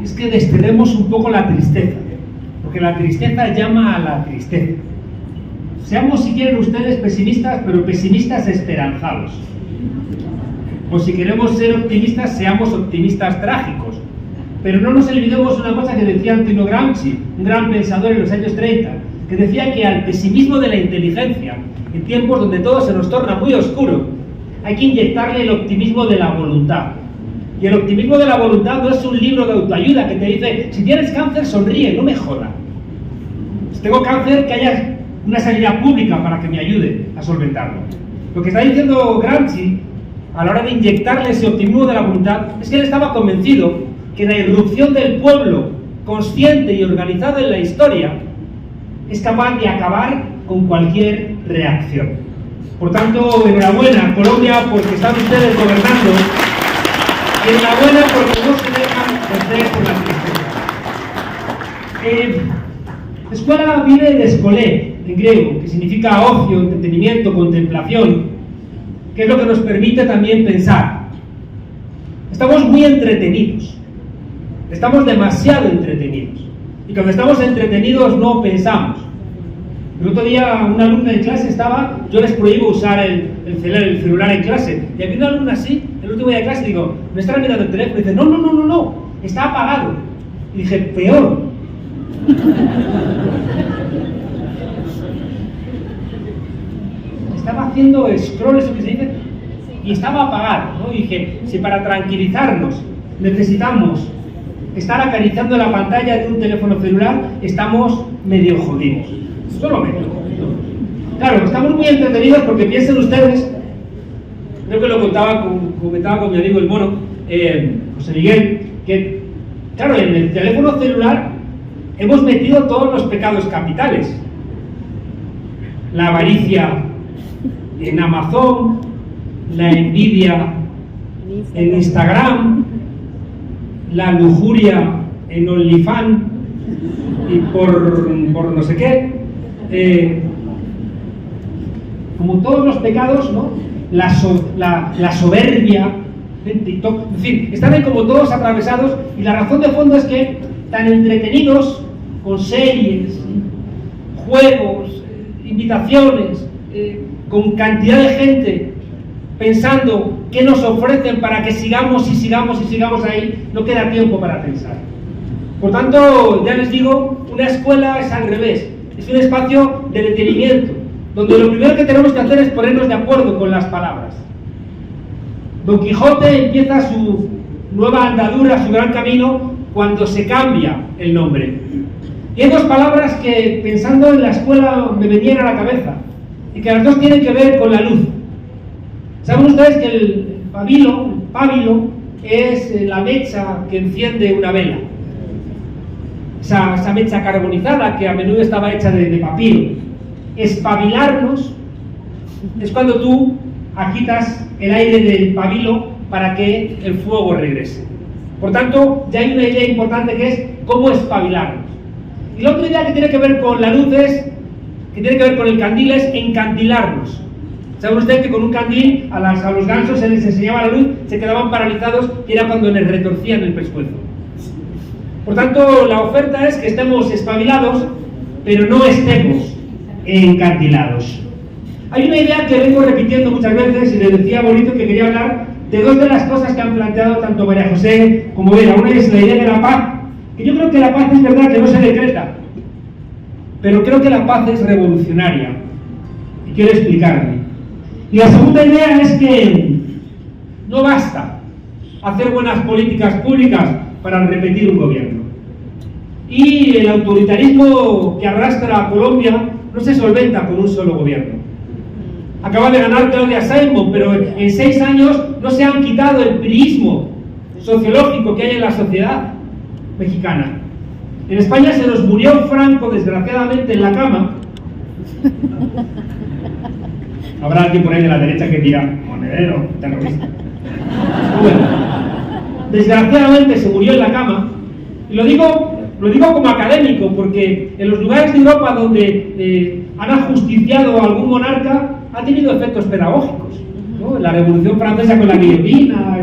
es que desterremos un poco la tristeza, porque la tristeza llama a la tristeza. Seamos, si quieren ustedes, pesimistas, pero pesimistas esperanzados. O si queremos ser optimistas, seamos optimistas trágicos. Pero no nos olvidemos una cosa que decía Antonio Gramsci, un gran pensador en los años 30, que decía que al pesimismo de la inteligencia, en tiempos donde todo se nos torna muy oscuro, hay que inyectarle el optimismo de la voluntad. Y el optimismo de la voluntad no es un libro de autoayuda que te dice, si tienes cáncer, sonríe, no me joda. Si tengo cáncer, que haya una sanidad pública para que me ayude a solventarlo. Lo que está diciendo Gramsci, a la hora de inyectarle ese optimismo de la voluntad, es que él estaba convencido que la irrupción del pueblo consciente y organizado en la historia es capaz de acabar con cualquier reacción. Por tanto, enhorabuena Colombia porque están ustedes gobernando, y enhorabuena porque no se dejan vencer por la tristeza. Escuela viene de escolé, en griego, que significa ocio, entretenimiento, contemplación, que es lo que nos permite también pensar. Estamos muy entretenidos, estamos demasiado entretenidos, y cuando estamos entretenidos no pensamos. El otro día una alumna en clase estaba, yo les prohíbo usar el celular en clase, y había una alumna así, el último día de clase, digo, ¿me estaba mirando el teléfono? Y dice, no, está apagado. Y dije, peor. Estaba haciendo scroll, eso que se dice, y estaba apagado, ¿no? Y dije, si para tranquilizarnos necesitamos estar acariciando la pantalla de un teléfono celular, estamos medio jodidos. Solo medio. Claro, estamos muy entretenidos porque piensen ustedes, creo que lo comentaba con mi amigo el mono, José Miguel, que claro, en el teléfono celular hemos metido todos los pecados capitales. La avaricia en Amazon, la envidia en Instagram, la lujuria en OnlyFans y por no sé qué, como todos los pecados, ¿no? La soberbia en TikTok, en fin, están ahí como todos atravesados, y la razón de fondo es que tan entretenidos con series, juegos, invitaciones, con cantidad de gente pensando qué nos ofrecen para que sigamos ahí, no queda tiempo para pensar. Por tanto, ya les digo, una escuela es al revés, es un espacio de detenimiento, donde lo primero que tenemos que hacer es ponernos de acuerdo con las palabras. Don Quijote empieza su nueva andadura, su gran camino, cuando se cambia el nombre. Y hay dos palabras que, pensando en la escuela, me venían a la cabeza, y que las dos tienen que ver con la luz. ¿Saben ustedes que el pábilo es la mecha que enciende una vela? Esa mecha carbonizada que a menudo estaba hecha de papiro. Espabilarnos es cuando tú agitas el aire del pabilo para que el fuego regrese. Por tanto, ya hay una idea importante que es cómo espabilarnos. Y la otra idea que tiene que ver con la luz que tiene que ver con el candil, es encandilarnos. ¿Saben ustedes que con un candil a los gansos se les enseñaba la luz, se quedaban paralizados y era cuando les retorcían el pescuezo? Por tanto, la oferta es que estemos espabilados, pero no estemos encandilados. Hay una idea que vengo repitiendo muchas veces, y les decía bonito que quería hablar de dos de las cosas que han planteado tanto María José como Vera. Una es la idea de la paz, que yo creo que la paz es verdad que no se decreta, pero creo que la paz es revolucionaria, y quiero explicarme. Y la segunda idea es que no basta hacer buenas políticas públicas para repetir un gobierno. Y el autoritarismo que arrastra a Colombia no se solventa con un solo gobierno. Acaba de ganar Claudia Sheinbaum, pero en 6 años no se han quitado el priismo sociológico que hay en la sociedad mexicana. En España se nos murió Franco, desgraciadamente, en la cama. Habrá alguien por ahí de la derecha que dirá, monedero, terrorista. Bueno, desgraciadamente se murió en la cama, y lo digo como académico, porque en los lugares de Europa donde han ajusticiado a algún monarca, ha tenido efectos pedagógicos. ¿no? La Revolución Francesa con la guillotina,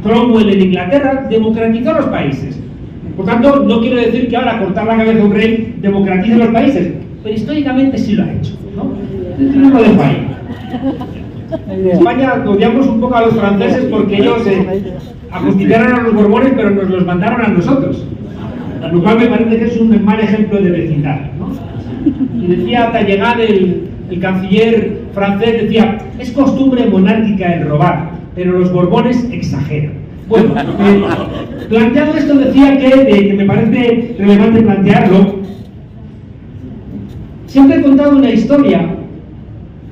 Cromwell en Inglaterra, democratizó los países. Por tanto, no quiero decir que ahora cortar la cabeza a un rey democratice los países, pero históricamente sí lo ha hecho, ¿no? No lo dejo ahí. En España odiamos un poco a los franceses porque ellos ajusticiaron a los Borbones, pero nos los mandaron a nosotros, lo cual me parece que es un mal ejemplo de vecindad, ¿no? Y decía Talleyrand, el canciller francés, decía: es costumbre monárquica el robar, pero los Borbones exageran. Bueno, planteado esto, decía que me parece relevante plantearlo. Siempre he contado una historia,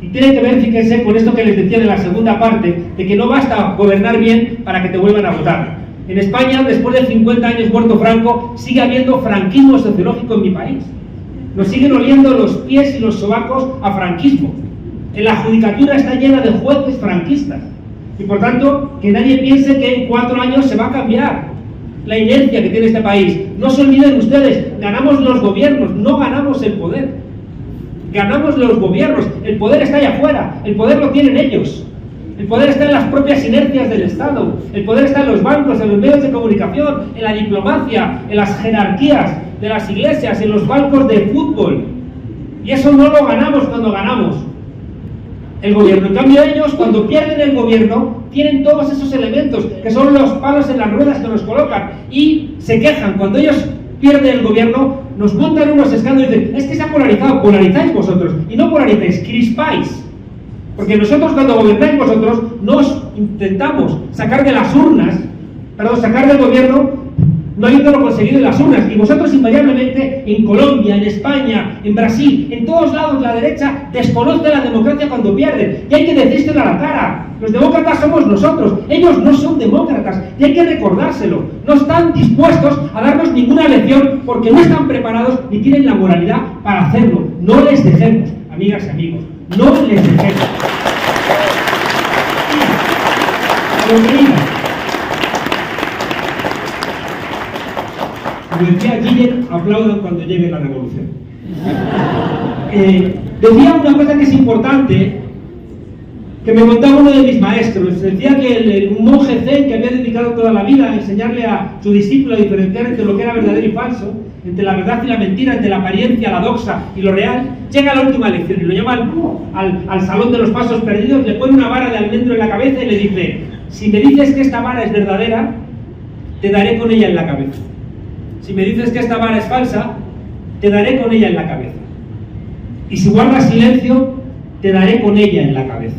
y tiene que ver, fíjense, con esto que les decía de la segunda parte, de que no basta gobernar bien para que te vuelvan a votar. En España, después de 50 años muerto Franco, sigue habiendo franquismo sociológico en mi país. Nos siguen oliendo los pies y los sobacos a franquismo. En la judicatura está llena de jueces franquistas. Y por tanto, que nadie piense que en 4 años se va a cambiar la inercia que tiene este país. No se olviden ustedes, ganamos los gobiernos, no ganamos el poder. Ganamos los gobiernos, el poder está allá afuera, el poder lo tienen ellos. El poder está en las propias inercias del Estado, el poder está en los bancos, en los medios de comunicación, en la diplomacia, en las jerarquías de las iglesias, en los bancos de fútbol. Y eso no lo ganamos cuando ganamos el gobierno. En cambio ellos, cuando pierden el gobierno, tienen todos esos elementos, que son los palos en las ruedas que nos colocan, y se quejan. Cuando ellos pierden el gobierno, nos montan unos escándalos y dicen: es que se ha polarizado. Polarizáis vosotros, y no polarizáis, crispáis. Porque nosotros, cuando gobernáis vosotros, nos intentamos sacar de las urnas, sacar del gobierno, no habiéndolo conseguido en las urnas. Y vosotros, invariablemente, en Colombia, en España, en Brasil, en todos lados, la derecha desconoce la democracia cuando pierde. Y hay que decírselo a la cara. Los demócratas somos nosotros, ellos no son demócratas, y hay que recordárselo. No están dispuestos a darnos ninguna lección porque no están preparados ni tienen la moralidad para hacerlo. No les dejemos, amigas y amigos, no les dejemos. Como decía Guillen, aplaudan cuando llegue la revolución. Decía una cosa que es importante, que me contaba uno de mis maestros. Decía que un monje zen que había dedicado toda la vida a enseñarle a su discípulo a diferenciar entre lo que era verdadero y falso, entre la verdad y la mentira, entre la apariencia, la doxa y lo real, llega a la última lección y lo llama al salón de los pasos perdidos, le pone una vara de almendro en la cabeza y le dice: si me dices que esta vara es verdadera, te daré con ella en la cabeza. Si me dices que esta vara es falsa, te daré con ella en la cabeza. Y si guardas silencio, te daré con ella en la cabeza.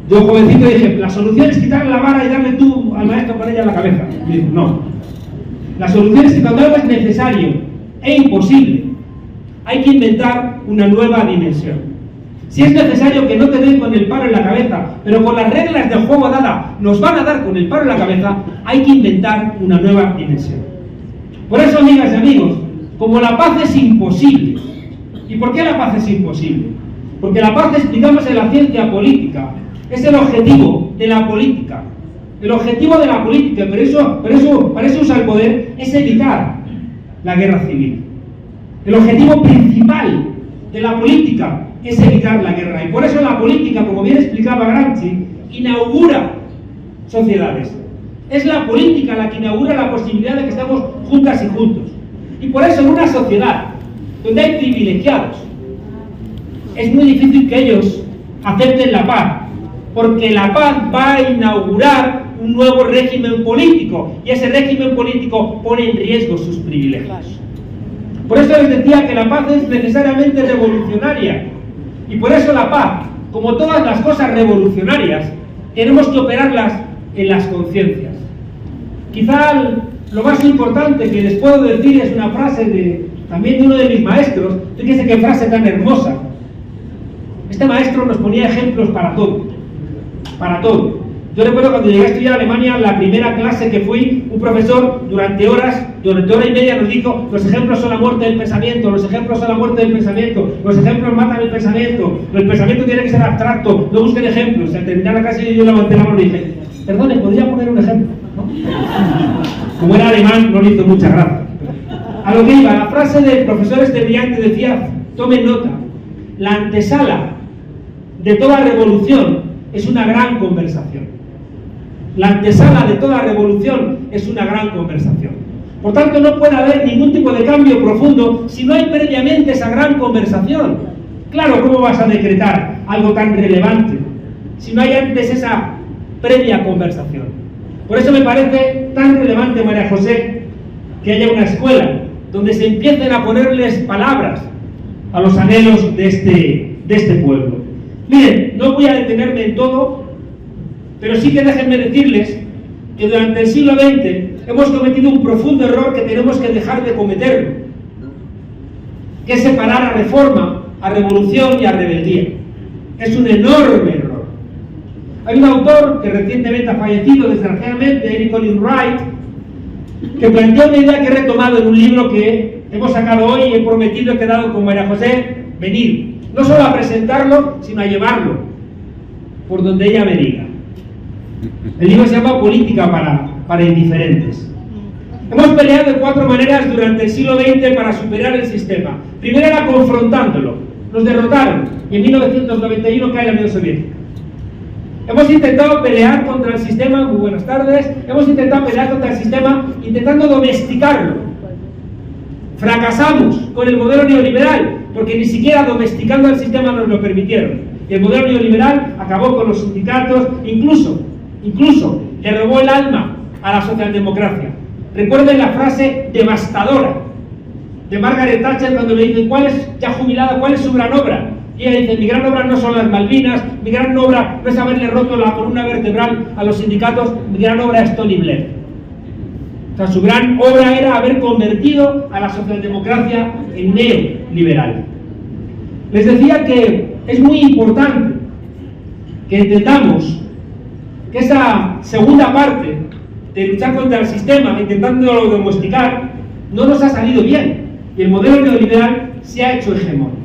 Yo, jovencito, dije: la solución es quitarle la vara y darle tú al maestro con ella en la cabeza. Y dijo: no. La solución es que cuando algo es necesario e imposible, hay que inventar una nueva dimensión. Si es necesario que no te den con el palo en la cabeza, pero con las reglas del juego dadas nos van a dar con el palo en la cabeza, hay que inventar una nueva dimensión. Por eso, amigas y amigos, como la paz es imposible. ¿Y por qué la paz es imposible? Porque la paz, explicamos en la ciencia política, es el objetivo de la política. El objetivo de la política, para eso usa el poder, es evitar la guerra civil. El objetivo principal de la política es evitar la guerra. Y por eso la política, como bien explicaba Gramsci, inaugura sociedades. Es la política la que inaugura la posibilidad de que estemos juntas y juntos. Y por eso en una sociedad donde hay privilegiados, es muy difícil que ellos acepten la paz, porque la paz va a inaugurar un nuevo régimen político, y ese régimen político pone en riesgo sus privilegios. Por eso les decía que la paz es necesariamente revolucionaria, y por eso la paz, como todas las cosas revolucionarias, tenemos que operarlas en las conciencias. Quizá lo más importante que les puedo decir es una frase también de uno de mis maestros. Fíjense qué frase tan hermosa. Este maestro nos ponía ejemplos para todo. Para todo. Yo recuerdo cuando llegué a estudiar a Alemania, la primera clase que fui, un profesor durante hora y media nos dijo: los ejemplos son la muerte del pensamiento, los ejemplos son la muerte del pensamiento, los ejemplos matan el pensamiento tiene que ser abstracto, no busquen ejemplos. Al terminar la clase yo levanté la mano y dije: perdone, ¿podría poner un ejemplo? ¿No? Como era alemán, no le hizo mucha gracia. A lo que iba, la frase del profesor este brillante decía, tomen nota: la antesala de toda revolución es una gran conversación. La antesala de toda revolución es una gran conversación. Por tanto, no puede haber ningún tipo de cambio profundo si no hay previamente esa gran conversación. Claro, ¿cómo vas a decretar algo tan relevante si no hay antes esa previa conversación? Por eso me parece tan relevante, María José, que haya una escuela donde se empiecen a ponerles palabras a los anhelos de este pueblo. Miren, no voy a detenerme en todo, pero sí que déjenme decirles que durante el siglo XX hemos cometido un profundo error que tenemos que dejar de cometerlo, que es separar a reforma, a revolución y a rebeldía. Es un enorme error. Hay un autor que recientemente ha fallecido, desgraciadamente, Eric Olin Wright, que plantea una idea que he retomado en un libro que hemos sacado hoy y he prometido, he quedado con María José, venir, no solo a presentarlo, sino a llevarlo por donde ella me diga. El libro se llama Política para indiferentes. Hemos peleado de 4 maneras durante el siglo XX para superar el sistema. Primero era confrontándolo, nos derrotaron y en 1991 cae la Unión Soviética. Hemos intentado pelear contra el sistema, muy buenas tardes, hemos intentado pelear contra el sistema intentando domesticarlo. Fracasamos con el modelo neoliberal, porque ni siquiera domesticando el sistema nos lo permitieron. Y el modelo neoliberal acabó con los sindicatos, incluso le robó el alma a la socialdemocracia. Recuerden la frase devastadora de Margaret Thatcher cuando le dicen, ya jubilada, ¿cuál es su gran obra? Y ella dice, mi gran obra no son las Malvinas, mi gran obra no es haberle roto la columna vertebral a los sindicatos, mi gran obra es Tony Blair. O sea, su gran obra era haber convertido a la socialdemocracia en neoliberal. Les decía que es muy importante que entendamos que esa segunda parte de luchar contra el sistema, intentándolo domesticar, no nos ha salido bien. Y el modelo neoliberal se ha hecho hegemónico.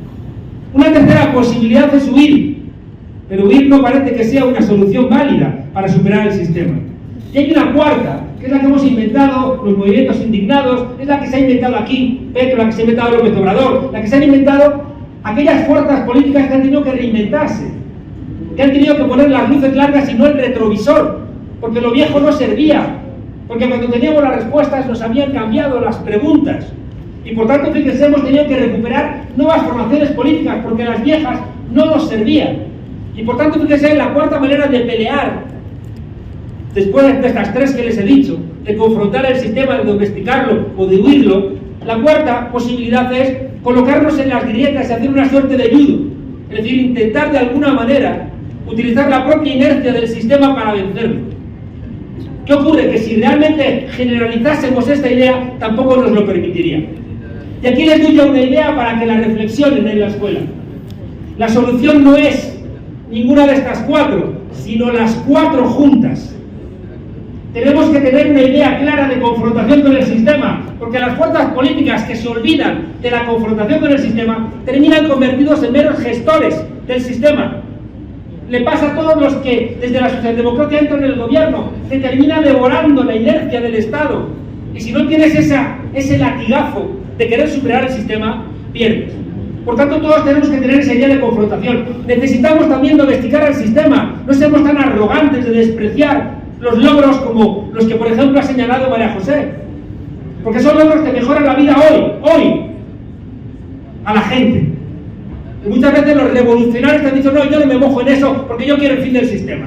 Una tercera posibilidad es huir, pero huir no parece que sea una solución válida para superar el sistema. Y hay una cuarta, que es la que hemos inventado los movimientos indignados, es la que se ha inventado aquí Petro, la que se ha inventado López Obrador, la que se han inventado aquellas fuerzas políticas que han tenido que reinventarse, que han tenido que poner las luces largas y no el retrovisor, porque lo viejo no servía, porque cuando teníamos las respuestas nos habían cambiado las preguntas. Y por tanto, fíjense, hemos tenido que recuperar nuevas formaciones políticas, porque las viejas no nos servían. Y por tanto, fíjense, la cuarta manera de pelear, después de estas 3 que les he dicho, de confrontar el sistema, de domesticarlo o de huirlo, la cuarta posibilidad es colocarnos en las grietas y hacer una suerte de judo. Es decir, intentar de alguna manera utilizar la propia inercia del sistema para vencerlo. ¿Qué ocurre? Que si realmente generalizásemos esta idea, tampoco nos lo permitiría. Y aquí les doy yo una idea para que la reflexionen en la escuela. La solución no es ninguna de estas 4, sino las 4 juntas. Tenemos que tener una idea clara de confrontación con el sistema, porque las fuerzas políticas que se olvidan de la confrontación con el sistema terminan convertidos en meros gestores del sistema. Le pasa a todos los que desde la socialdemocracia entran en el gobierno, se termina devorando la inercia del Estado. Y si no tienes ese latigazo de querer superar el sistema, pierdes. Por tanto, todos tenemos que tener esa idea de confrontación. Necesitamos también domesticar al sistema. No seamos tan arrogantes de despreciar los logros como los que, por ejemplo, ha señalado María José. Porque son logros que mejoran la vida hoy, a la gente. Y muchas veces los revolucionarios te han dicho, no, yo no me mojo en eso porque yo quiero el fin del sistema.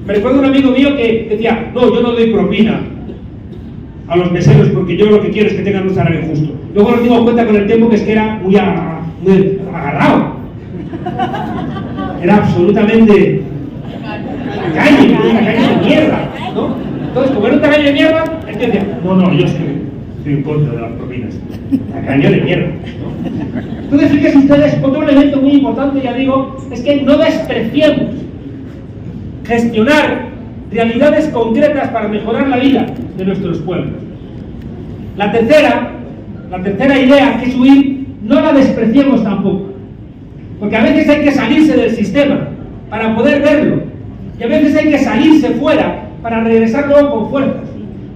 Me recuerdo un amigo mío que decía, no, yo no doy propina a los meseros porque yo lo que quiero es que tengan un salario justo. Luego nos dimos cuenta con el tiempo que es que era muy agarrado. Era absolutamente tacaño de mierda, ¿no? Entonces, como era un tacaño de mierda, él decía, no, yo estoy en contra de las propinas. Tacaño de mierda, ¿no? Entonces, fíjense ustedes, otro elemento muy importante, ya digo, es que no despreciemos gestionar realidades concretas para mejorar la vida de nuestros pueblos. La tercera idea, que es huir, no la despreciemos tampoco, porque a veces hay que salirse del sistema para poder verlo, y a veces hay que salirse fuera para regresar luego con fuerzas.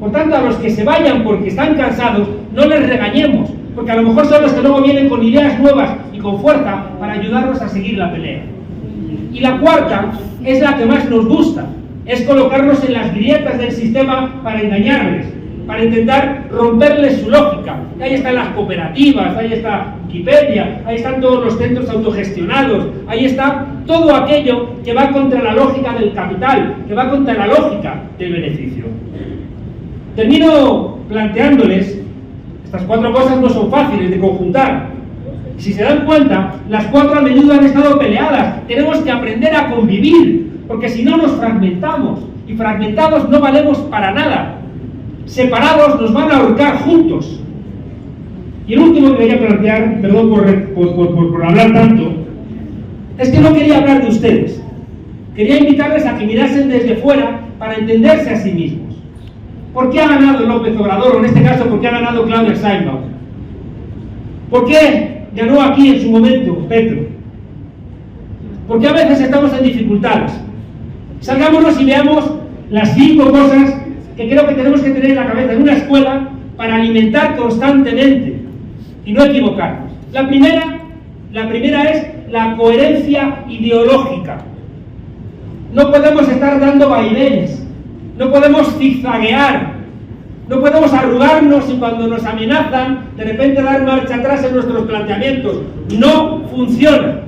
Por tanto, a los que se vayan porque están cansados, no les regañemos, porque a lo mejor son los que luego vienen con ideas nuevas y y con fuerza para ayudarnos a seguir la pelea. Y la cuarta es la que más nos gusta, es colocarnos en las grietas del sistema para engañarles, para intentar romperles su lógica. Ahí están las cooperativas, ahí está Wikipedia, ahí están todos los centros autogestionados, ahí está todo aquello que va contra la lógica del capital, que va contra la lógica del beneficio. Termino planteándoles, estas cuatro cosas no son fáciles de conjuntar. Si se dan cuenta, las cuatro a menudo han estado peleadas. Tenemos que aprender a convivir, porque si no nos fragmentamos, y fragmentados no valemos para nada. Separados nos van a ahorcar juntos. Y el último que quería plantear, perdón por hablar tanto, es que no quería hablar de ustedes. Quería invitarles a que mirasen desde fuera para entenderse a sí mismos. ¿Por qué ha ganado López Obrador, o en este caso, por qué ha ganado Claudia Sheinbaum? ¿Por qué ganó aquí en su momento Petro? Porque a veces estamos en dificultades. Salgámonos y veamos las 5 cosas que creo que tenemos que tener en la cabeza en una escuela para alimentar constantemente y no equivocarnos. La primera es la coherencia ideológica. No podemos estar dando vaivenes, no podemos zigzaguear, no podemos arrugarnos y cuando nos amenazan de repente dar marcha atrás en nuestros planteamientos. No funciona.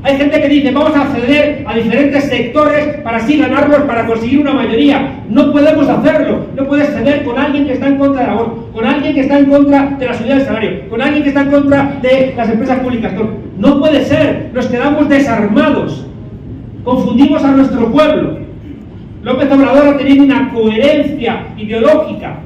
Hay gente que dice, vamos a acceder a diferentes sectores para así ganarlos, para conseguir una mayoría. No podemos hacerlo. No puedes ceder con alguien que está en contra del aborto, con alguien que está en contra de la subida del salario, con alguien que está en contra de las empresas públicas. No puede ser. Nos quedamos desarmados. Confundimos a nuestro pueblo. López Obrador ha tenido una coherencia ideológica,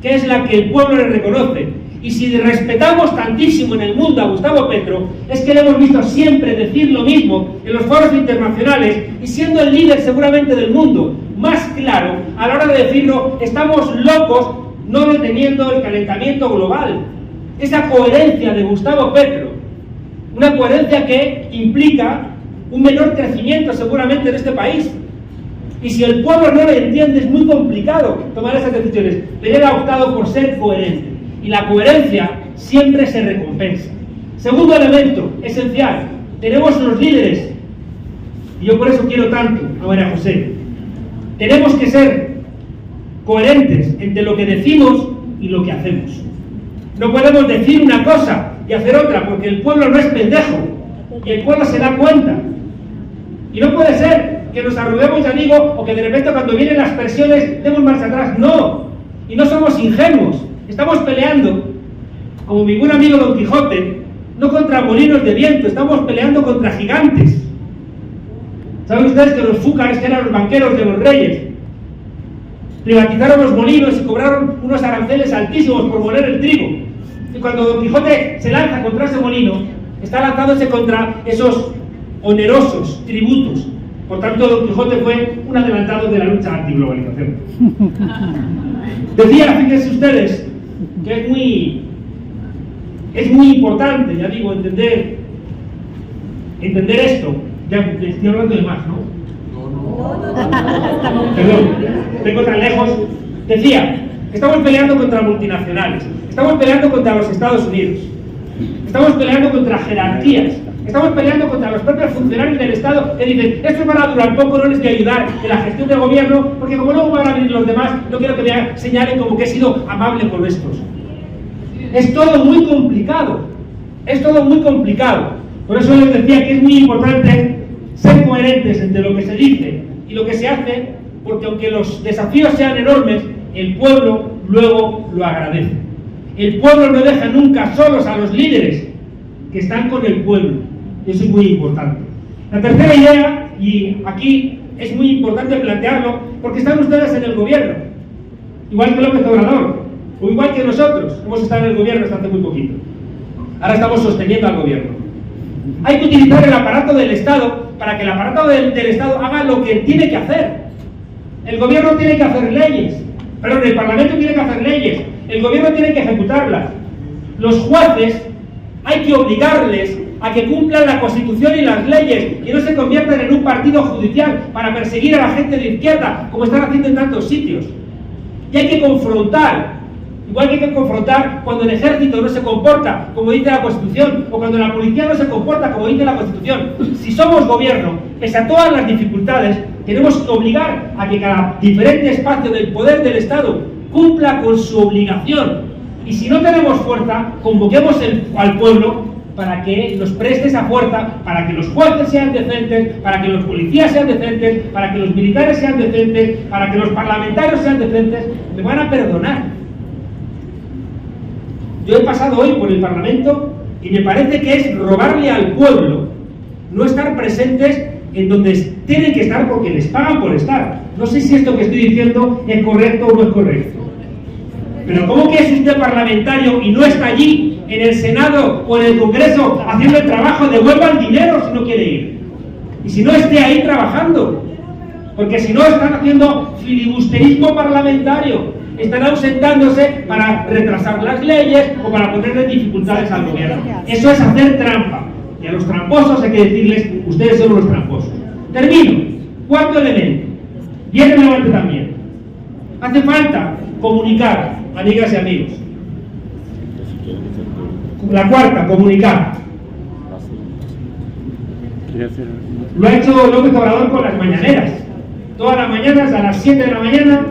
que es la que el pueblo le reconoce. Y si respetamos tantísimo en el mundo a Gustavo Petro, es que le hemos visto siempre decir lo mismo en los foros internacionales y siendo el líder seguramente del mundo más claro a la hora de decirlo, estamos locos no deteniendo el calentamiento global. Esa coherencia de Gustavo Petro, una coherencia que implica un menor crecimiento seguramente en este país. Y si el pueblo no lo entiende, es muy complicado tomar esas decisiones. Pero él ha optado por ser coherente. Y la coherencia siempre se recompensa. Segundo elemento esencial, tenemos los líderes, y yo por eso quiero tanto a María José. Tenemos que ser coherentes entre lo que decimos y lo que hacemos. No podemos decir una cosa y hacer otra, porque el pueblo no es pendejo, y el pueblo se da cuenta. Y no puede ser que nos arruguemos, ya digo, o que de repente cuando vienen las presiones demos marcha atrás. No, y no somos ingenuos. Estamos peleando, como mi buen amigo Don Quijote, no contra molinos de viento, estamos peleando contra gigantes. ¿Saben ustedes que los fúcares, que eran los banqueros de los reyes, privatizaron los molinos y cobraron unos aranceles altísimos por moler el trigo? Y cuando Don Quijote se lanza contra ese molino, está lanzándose contra esos onerosos tributos. Por tanto, Don Quijote fue un adelantado de la lucha antiglobalización. Decía, fíjense ustedes, que es muy importante, ya digo, entender esto. Ya estoy hablando de más, ¿no? Perdón, vengo tan lejos. Decía, estamos peleando contra multinacionales, estamos peleando contra los Estados Unidos, estamos peleando contra jerarquías, estamos peleando contra los propios funcionarios del Estado que dicen, estos van a durar poco, no les voy a ayudar en la gestión del gobierno, porque como luego van a venir los demás, no quiero que me señalen como que he sido amable con estos. Es todo muy complicado, es todo muy complicado. Por eso les decía que es muy importante ser coherentes entre lo que se dice y lo que se hace, porque aunque los desafíos sean enormes, el pueblo luego lo agradece. El pueblo no deja nunca solos a los líderes que están con el pueblo. Eso es muy importante. La tercera idea, y aquí es muy importante plantearlo, porque están ustedes en el gobierno, igual que López Obrador, o igual que nosotros, hemos estado en el gobierno hasta hace muy poquito. Ahora estamos sosteniendo al gobierno. Hay que utilizar el aparato del Estado para que el aparato del Estado haga lo que tiene que hacer. El gobierno tiene que hacer leyes, perdón, el Parlamento tiene que hacer leyes, el gobierno tiene que ejecutarlas. Los jueces hay que obligarles a que cumplan la Constitución y las leyes y no se conviertan en un partido judicial para perseguir a la gente de izquierda, como están haciendo en tantos sitios. Y hay que confrontar Igual que hay que confrontar cuando el ejército no se comporta como dice la Constitución, o cuando la policía no se comporta como dice la Constitución. Si somos gobierno, pese a todas las dificultades, tenemos que obligar a que cada diferente espacio del poder del Estado cumpla con su obligación. Y si no tenemos fuerza, convoquemos al pueblo para que nos preste esa fuerza, para que los jueces sean decentes, para que los policías sean decentes, para que los militares sean decentes, para que los parlamentarios sean decentes. Me van a perdonar. Yo he pasado hoy por el Parlamento y me parece que es robarle al pueblo no estar presentes en donde tienen que estar porque les pagan por estar. No sé si esto que estoy diciendo es correcto o no es correcto. Pero ¿cómo que es usted parlamentario y no está allí, en el Senado o en el Congreso, haciendo el trabajo? Devuelva el dinero si no quiere ir. Y si no, esté ahí trabajando. Porque si no, están haciendo filibusterismo parlamentario. Están ausentándose para retrasar las leyes o para ponerle dificultades al gobierno. Eso es hacer trampa. Y a los tramposos hay que decirles, ustedes son los tramposos. Termino. Cuarto elemento. Bien relevante también. Hace falta comunicar, amigas y amigos. La cuarta, comunicar. Lo ha hecho López Obrador con las mañaneras. Todas las mañanas, a las 7 de la mañana,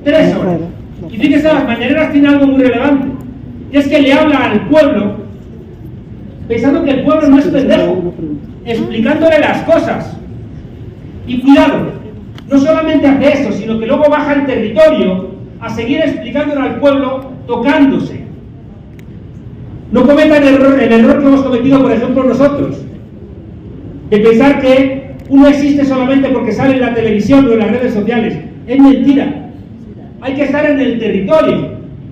3 horas. Y fíjese, las mañaneras tienen algo muy relevante. Y es que le habla al pueblo, pensando que el pueblo no es pendejo, explicándole las cosas. Y cuidado, no solamente hace eso, sino que luego baja al territorio a seguir explicándole al pueblo tocándose. No cometan el error que hemos cometido, por ejemplo, nosotros, de pensar que uno existe solamente porque sale en la televisión o en las redes sociales. Es mentira. Hay que estar en el territorio,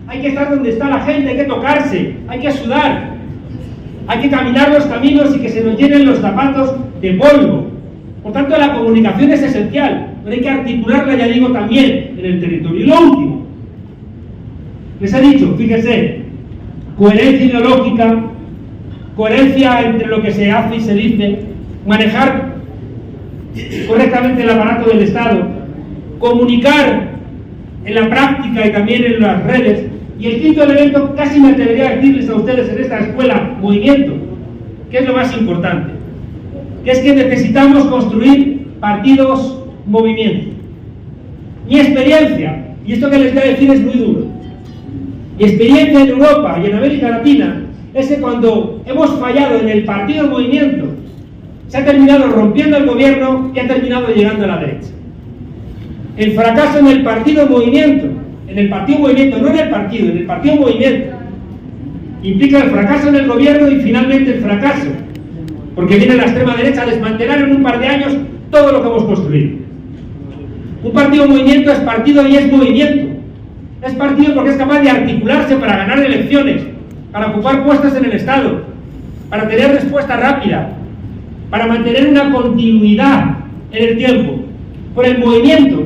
hay que estar donde está la gente, hay que tocarse, hay que sudar, hay que caminar los caminos y que se nos llenen los zapatos de polvo. Por tanto, la comunicación es esencial, pero hay que articularla, ya digo, también en el territorio. Y lo último, les he dicho, fíjense, coherencia ideológica, coherencia entre lo que se hace y se dice, manejar correctamente el aparato del Estado, comunicar en la práctica y también en las redes. Y el quinto elemento, casi me atrevería a decirles a ustedes en esta escuela, movimiento, que es lo más importante, que es que necesitamos construir partidos movimiento. Mi experiencia, y esto que les voy a decir es muy duro, mi experiencia en Europa y en América Latina es que cuando hemos fallado en el partido movimiento, se ha terminado rompiendo el gobierno y ha terminado llegando a la derecha. El fracaso en el partido movimiento, no en el partido, en el partido movimiento, implica el fracaso en el gobierno y finalmente el fracaso, porque viene la extrema derecha a desmantelar en un par de años todo lo que hemos construido. Un partido movimiento es partido y es movimiento. Es partido porque es capaz de articularse para ganar elecciones, para ocupar puestos en el Estado, para tener respuesta rápida, para mantener una continuidad en el tiempo. Por el movimiento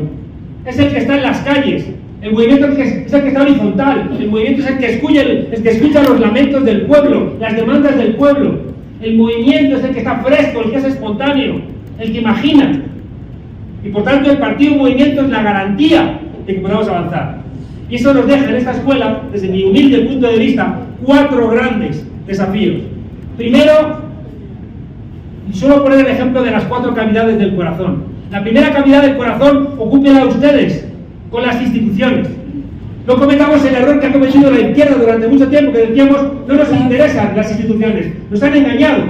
es el que está en las calles, el movimiento es el que está horizontal, el movimiento es el que escucha los lamentos del pueblo, las demandas del pueblo. El movimiento es el que está fresco, el que es espontáneo, el que imagina. Y por tanto el partido movimiento es la garantía de que podamos avanzar. Y eso nos deja en esta escuela, desde mi humilde punto de vista, 4 grandes desafíos. Primero, y solo poner el ejemplo de las 4 cavidades del corazón. La primera cavidad del corazón, ocúpenla ustedes con las instituciones. No cometamos el error que ha cometido la izquierda durante mucho tiempo, que decíamos, no nos interesan las instituciones, nos han engañado.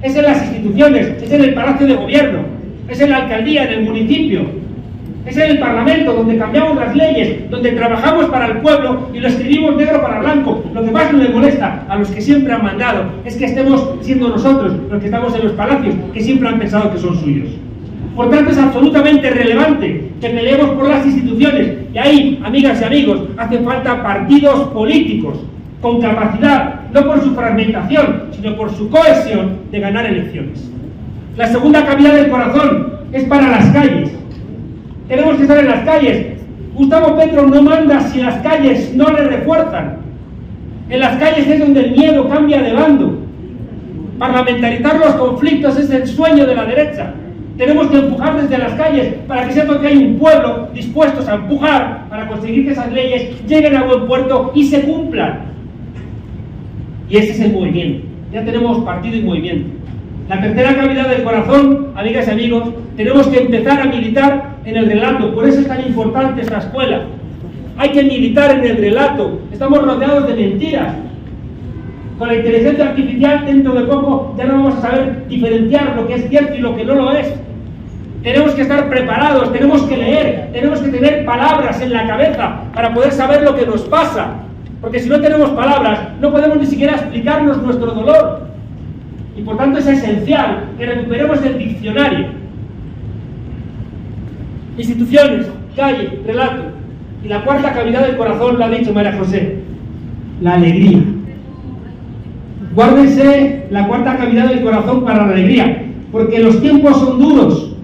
Es en las instituciones, es en el Palacio de Gobierno, es en la alcaldía, en el municipio, es en el Parlamento, donde cambiamos las leyes, donde trabajamos para el pueblo y lo escribimos negro para blanco. Lo que más les molesta a los que siempre han mandado es que estemos siendo nosotros los que estamos en los palacios, que siempre han pensado que son suyos. Por tanto, es absolutamente relevante que peleemos por las instituciones. Y ahí, amigas y amigos, hace falta partidos políticos con capacidad, no por su fragmentación, sino por su cohesión de ganar elecciones. La segunda cavidad del corazón es para las calles. Tenemos que estar en las calles. Gustavo Petro no manda si las calles no le refuerzan. En las calles es donde el miedo cambia de bando. Parlamentarizar los conflictos es el sueño de la derecha. Tenemos que empujar desde las calles para que sepan que hay un pueblo dispuesto a empujar para conseguir que esas leyes lleguen a buen puerto y se cumplan. Y ese es el movimiento. Ya tenemos partido y movimiento. La tercera cavidad del corazón, amigas y amigos, tenemos que empezar a militar en el relato. Por eso es tan importante esta escuela. Hay que militar en el relato. Estamos rodeados de mentiras. Con la inteligencia artificial, dentro de poco, ya no vamos a saber diferenciar lo que es cierto y lo que no lo es. Tenemos que estar preparados, tenemos que leer, tenemos que tener palabras en la cabeza para poder saber lo que nos pasa. Porque si no tenemos palabras, no podemos ni siquiera explicarnos nuestro dolor. Y por tanto es esencial que recuperemos el diccionario. Instituciones, calle, relato. Y la cuarta cavidad del corazón, lo ha dicho María José, la alegría. Guárdense la cuarta cavidad del corazón para la alegría, porque los tiempos son duros,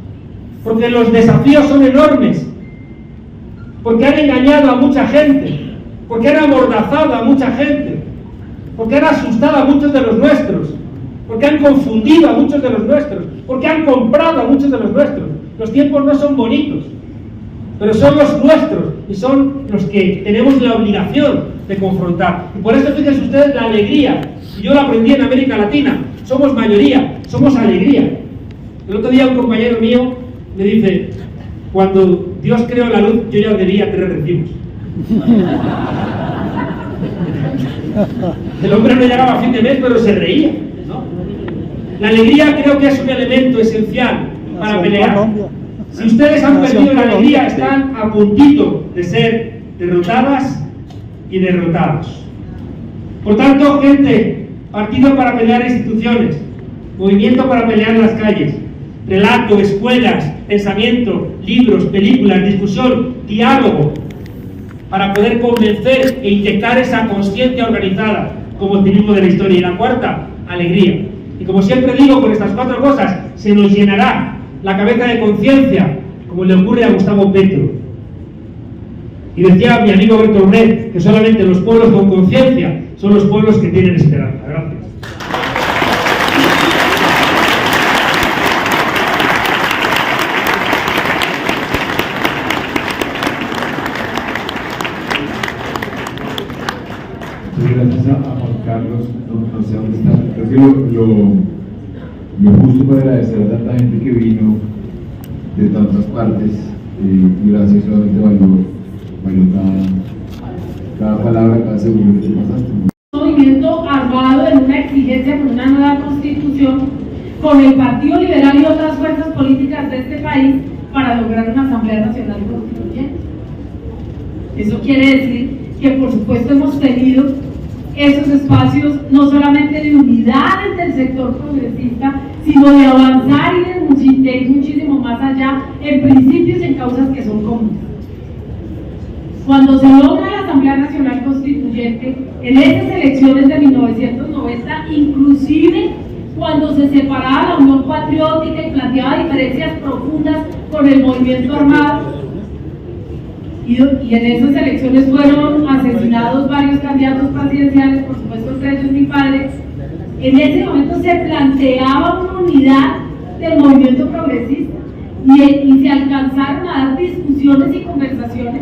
porque los desafíos son enormes, porque han engañado a mucha gente, porque han amordazado a mucha gente, porque han asustado a muchos de los nuestros, porque han confundido a muchos de los nuestros, porque han comprado a muchos de los nuestros. Los tiempos no son bonitos, pero son los nuestros y son los que tenemos la obligación de confrontar. Y por eso fíjense ustedes la alegría. Y yo lo aprendí en América Latina. Somos mayoría, somos alegría. El otro día un compañero mío me dice, cuando Dios creó la luz, yo ya debía 3 recibos. El hombre no llegaba a fin de mes, pero se reía, ¿no? La alegría creo que es un elemento esencial para pelear. Si ustedes han perdido la alegría, están a puntito de ser derrotadas y derrotados. Por tanto, gente, partido para pelear instituciones, movimiento para pelear las calles, relato, escuelas, pensamiento, libros, películas, discusión, diálogo, para poder convencer e inyectar esa conciencia organizada como optimismo de la historia. Y la cuarta, alegría. Y como siempre digo, con estas 4 cosas se nos llenará la cabeza de conciencia, como le ocurre a Gustavo Petro. Y decía mi amigo Bertolt Brecht que solamente los pueblos con conciencia son los pueblos que tienen esperanza. Gracias. Gracias a Juan Carlos, no sé dónde está. Creo que lo justo para agradecer a tanta gente que vino de tantas partes. Gracias, solamente valoro cada palabra, cada segundo que te pasaste. Un movimiento armado en una exigencia por una nueva constitución con el Partido Liberal y otras fuerzas políticas de este país para lograr una Asamblea Nacional Constituyente. Eso quiere decir que por supuesto hemos tenido esos espacios no solamente de unidad entre el sector progresista, sino de avanzar y de ir muchísimo más allá en principios y en causas que son comunes. Cuando se logra la Asamblea Nacional Constituyente, en esas elecciones de 1990, inclusive cuando se separaba la Unión Patriótica y planteaba diferencias profundas con el movimiento armado, y en esas elecciones fueron asesinados varios candidatos presidenciales, por supuesto entre ellos mi padre. En ese momento se planteaba una unidad del movimiento progresista y se alcanzaron a dar discusiones y conversaciones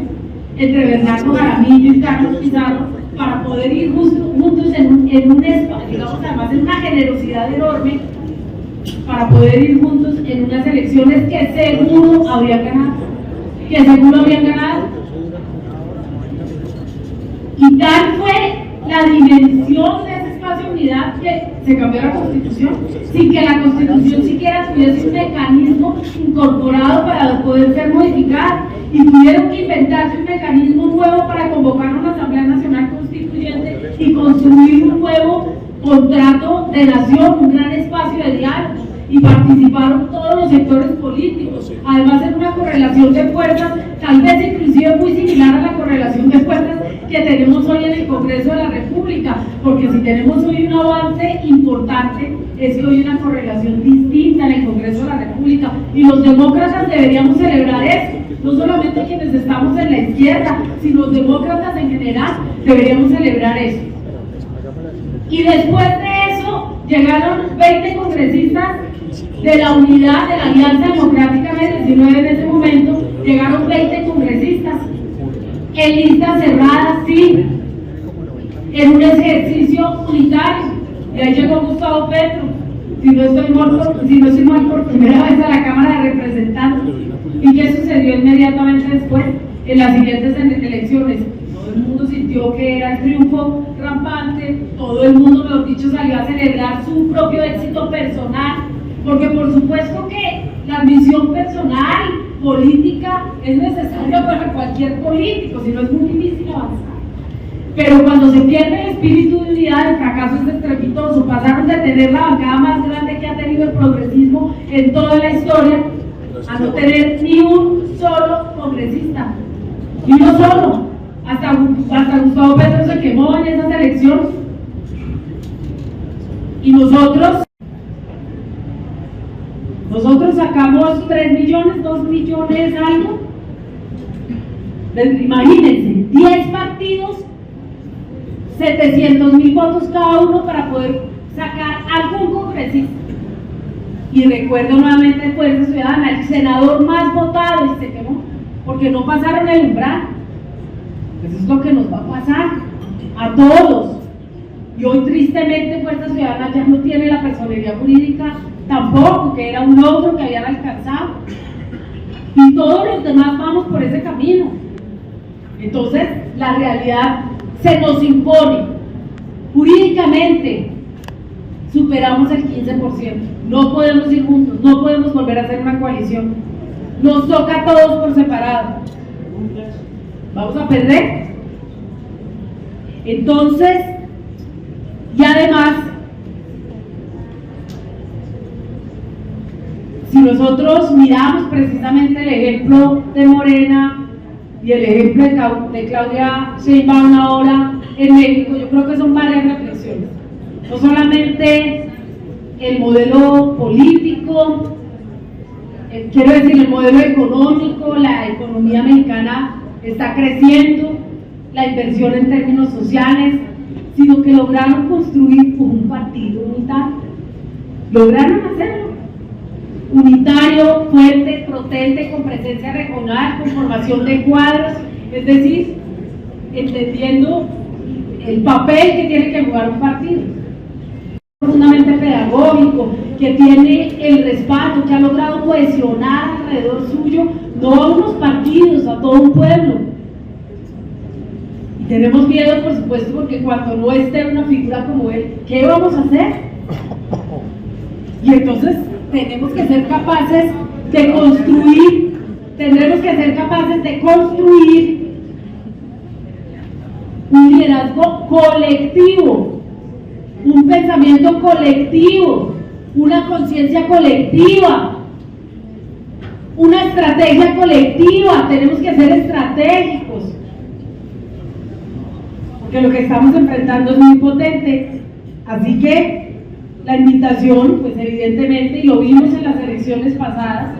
entre Bernardo Jaramillo y Carlos Pizarro para poder ir juntos en un espacio, digamos, además en una generosidad enorme, para poder ir juntos en unas elecciones que seguro habrían ganado. Y tal fue la dimensión de ese espacio de unidad que se cambió la Constitución, sin que la Constitución siquiera tuviese un mecanismo incorporado para poder ser modificada, y tuvieron que inventarse un mecanismo nuevo para convocar una Asamblea Nacional Constituyente y construir un nuevo contrato de nación, un gran espacio de diálogo, y participaron todos los sectores políticos, además en una correlación de fuerzas, tal vez inclusive muy similar a la correlación de fuerzas que tenemos hoy en el Congreso de la República, porque si tenemos hoy un avance importante, es que hoy hay una correlación distinta en el Congreso de la República, y los demócratas deberíamos celebrar eso, no solamente quienes estamos en la izquierda, sino los demócratas en general deberíamos celebrar eso. Y después de eso llegaron 20 congresistas de la unidad de la Alianza Democrática del 19 en ese momento, llegaron 20 congresistas, en lista cerrada, sí, en un ejercicio unitario, y ahí llegó Gustavo Petro, si no estoy mal, por primera vez a la Cámara de Representantes. ¿Y qué sucedió inmediatamente después? En las siguientes elecciones, todo el mundo sintió que era el triunfo rampante, todo el mundo, mejor dicho, salió a celebrar su propio éxito personal, porque por supuesto que la ambición personal, política, es necesaria para cualquier político, si no es muy difícil avanzar. Pero cuando se pierde el espíritu de unidad, el fracaso es estrepitoso. Pasaron de tener la bancada más grande que ha tenido el progresismo en toda la historia a no tener ni un solo congresista, ni uno solo. Hasta Gustavo Petro se quemó en esas elecciones. Y nosotros sacamos 3 millones, 2 millones, algo. Imagínense, 10 partidos, 700.000 votos cada uno para poder sacar algún congresista. Y recuerdo nuevamente Fuerza Ciudadana, el senador más votado, y se quemó, porque no pasaron el umbral. Eso es lo que nos va a pasar a todos. Y hoy tristemente Fuerza Ciudadana ya no tiene la personería jurídica tampoco, que era un logro que habían alcanzado. Y todos los demás vamos por ese camino. Entonces, la realidad se nos impone. Jurídicamente, superamos el 15%. No podemos ir juntos, no podemos volver a hacer una coalición. Nos toca a todos por separado. ¿Vamos a perder? Entonces, y además, si nosotros miramos precisamente el ejemplo de Morena y el ejemplo de Claudia Sheinbaum ahora en México, yo creo que son varias reflexiones. No solamente el modelo político, quiero decir, el modelo económico, la economía mexicana está creciendo, la inversión en términos sociales, sino que lograron construir un partido unitario. Lograron hacerlo. Unitario, fuerte, potente, con presencia regional, con formación de cuadros, es decir, entendiendo el papel que tiene que jugar un partido. Profundamente pedagógico, que tiene el respaldo, que ha logrado cohesionar alrededor suyo, no a unos partidos, a todo un pueblo. Y tenemos miedo, por supuesto, porque cuando no esté una figura como él, ¿qué vamos a hacer? Y entonces tenemos que ser capaces de construir, un liderazgo colectivo, un pensamiento colectivo, una conciencia colectiva, una estrategia colectiva. Tenemos que ser estratégicos, porque lo que estamos enfrentando es muy potente. Así que la invitación, pues evidentemente, y lo vimos en las elecciones pasadas,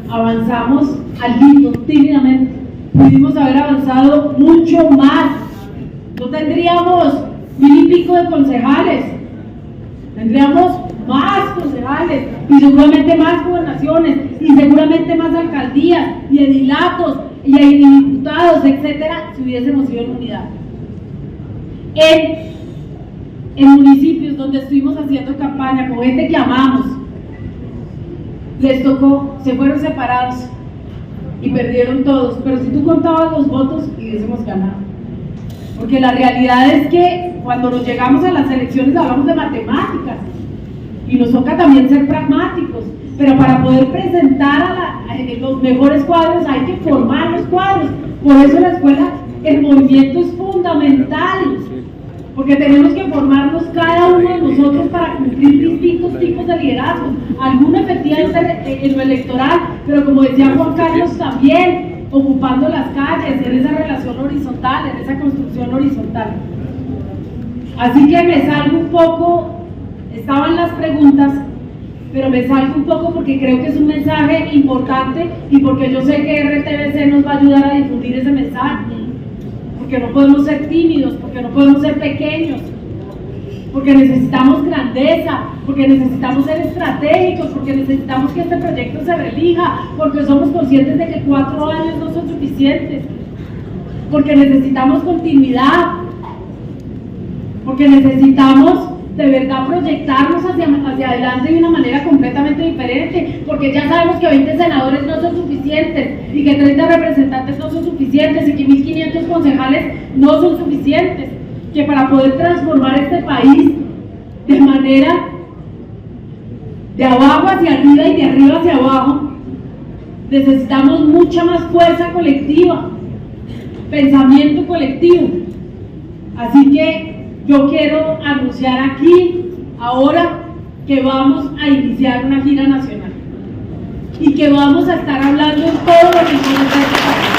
avanzamos algo tímidamente, pudimos haber avanzado mucho más. No tendríamos 1000 y pico de concejales, tendríamos más concejales y seguramente más gobernaciones y seguramente más alcaldías y edilatos y diputados, etcétera, si hubiésemos ido en unidad. En municipios donde estuvimos haciendo campaña con gente que amamos, les tocó, se fueron separados y perdieron todos, pero si tú contabas los votos hubiésemos ganado, porque la realidad es que cuando nos llegamos a las elecciones hablamos de matemáticas y nos toca también ser pragmáticos, pero para poder presentar los mejores cuadros hay que formar los cuadros. Por eso en la escuela el movimiento es fundamental, porque tenemos que formarnos cada uno de nosotros para cumplir distintos tipos de liderazgo, alguno efectivamente en lo electoral, pero como decía Juan Carlos, también ocupando las calles, en esa relación horizontal, en esa construcción horizontal. Así que me salgo un poco, estaban las preguntas, pero me salgo un poco porque creo que es un mensaje importante y porque yo sé que RTBC nos va a ayudar a difundir ese mensaje, porque no podemos ser tímidos, porque no podemos ser pequeños. porque necesitamos grandeza, porque necesitamos ser estratégicos, porque necesitamos que este proyecto se relija, porque somos conscientes de que 4 años no son suficientes, porque necesitamos continuidad, porque necesitamos de verdad proyectarnos hacia adelante de una manera completamente diferente, porque ya sabemos que 20 senadores no son suficientes y que 30 representantes no son suficientes y que 1500 concejales no son suficientes, que para poder transformar este país de manera de abajo hacia arriba y de arriba hacia abajo necesitamos mucha más fuerza colectiva, pensamiento colectivo. Así que yo quiero anunciar aquí, ahora, que vamos a iniciar una gira nacional y que vamos a estar hablando en todos los rincones de este país.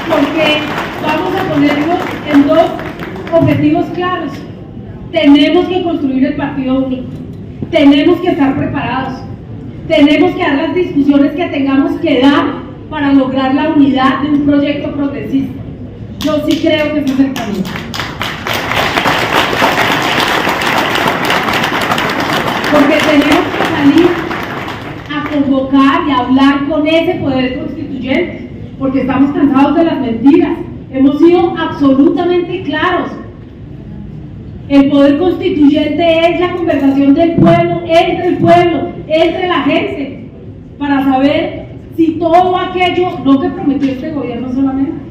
Porque vamos a ponernos en 2 objetivos claros. Tenemos que construir el partido único, tenemos que estar preparados, tenemos que dar las discusiones que tengamos que dar para lograr la unidad de un proyecto progresista. Yo sí creo que ese es el camino. Porque tenemos que salir a convocar y a hablar con ese poder constituyente, porque estamos cansados de las mentiras. Hemos sido absolutamente claros. El poder constituyente es la conversación del pueblo, entre la gente, para saber si todo aquello, no que prometió este gobierno solamente,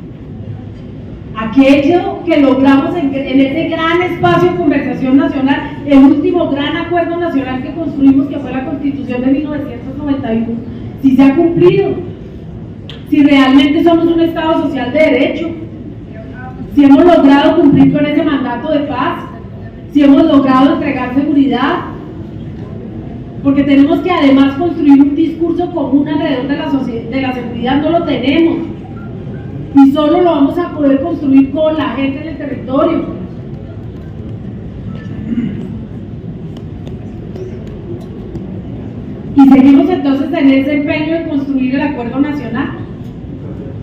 aquello que logramos en este gran espacio de conversación nacional, el último gran acuerdo nacional que construimos, que fue la Constitución de 1991, si se ha cumplido, si realmente somos un Estado social de derecho, si hemos logrado cumplir con ese mandato de paz, si hemos logrado entregar seguridad, porque tenemos que además construir un discurso común alrededor de la seguridad. No lo tenemos. Y solo lo vamos a poder construir con la gente en el territorio. Y seguimos entonces en ese empeño de construir el acuerdo nacional,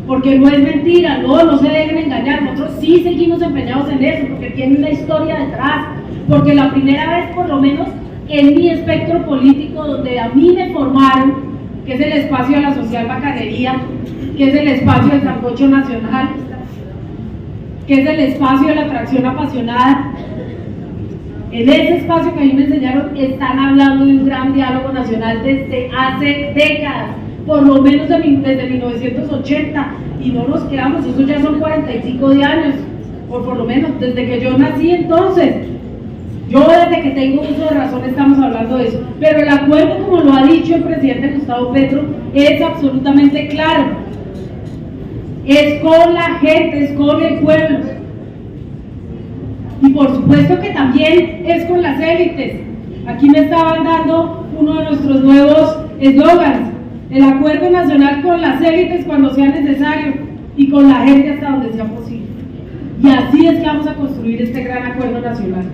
porque no es mentira, no se dejen engañar, nosotros sí seguimos empeñados en eso, porque tiene una historia detrás, porque la primera vez, por lo menos en mi espectro político, donde a mí me formaron, que es el espacio de la social bacanería, que es el espacio del sancocho nacional, que es el espacio de la atracción apasionada. En ese espacio que a mí me enseñaron, están hablando de un gran diálogo nacional desde hace décadas, por lo menos desde 1980, y no nos quedamos, eso ya son 45 de años, o por lo menos desde que yo nací. Entonces, yo desde que tengo uso de razón estamos hablando de eso, pero el acuerdo, como lo ha dicho el presidente Gustavo Petro, es absolutamente claro, es con la gente, es con el pueblo, y por supuesto que también es con las élites. Aquí me estaban dando uno de nuestros nuevos eslogans: el acuerdo nacional con las élites cuando sea necesario y con la gente hasta donde sea posible. Y así es que vamos a construir este gran acuerdo nacional.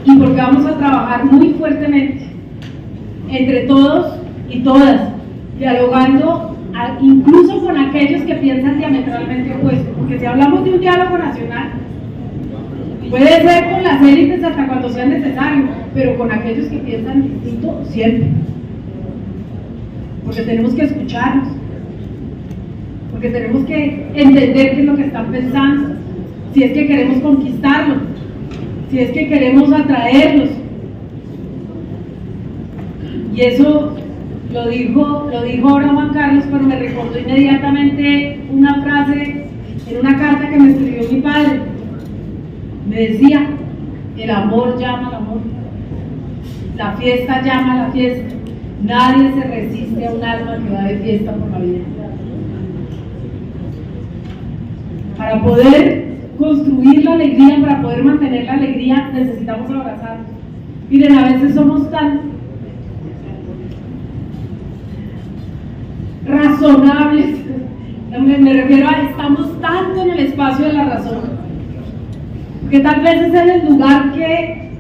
Y porque vamos a trabajar muy fuertemente entre todos y todas, dialogando incluso con aquellos que piensan diametralmente opuesto, porque si hablamos de un diálogo nacional, puede ser con las élites hasta cuando sea necesario, pero con aquellos que piensan distinto siempre, porque tenemos que escucharlos, porque tenemos que entender qué es lo que están pensando, si es que queremos conquistarlos, si es que queremos atraerlos. Y eso lo dijo ahora Juan Carlos, pero me recordó inmediatamente una frase en una carta que me escribió mi padre. Me decía: el amor llama al amor, la fiesta llama a la fiesta, nadie se resiste a un alma que va de fiesta por la vida. Para poder construir la alegría, para poder mantener la alegría, necesitamos abrazarnos. Miren, a veces somos tan razonables, me refiero a estamos tanto en el espacio de la razón, que tal vez es el lugar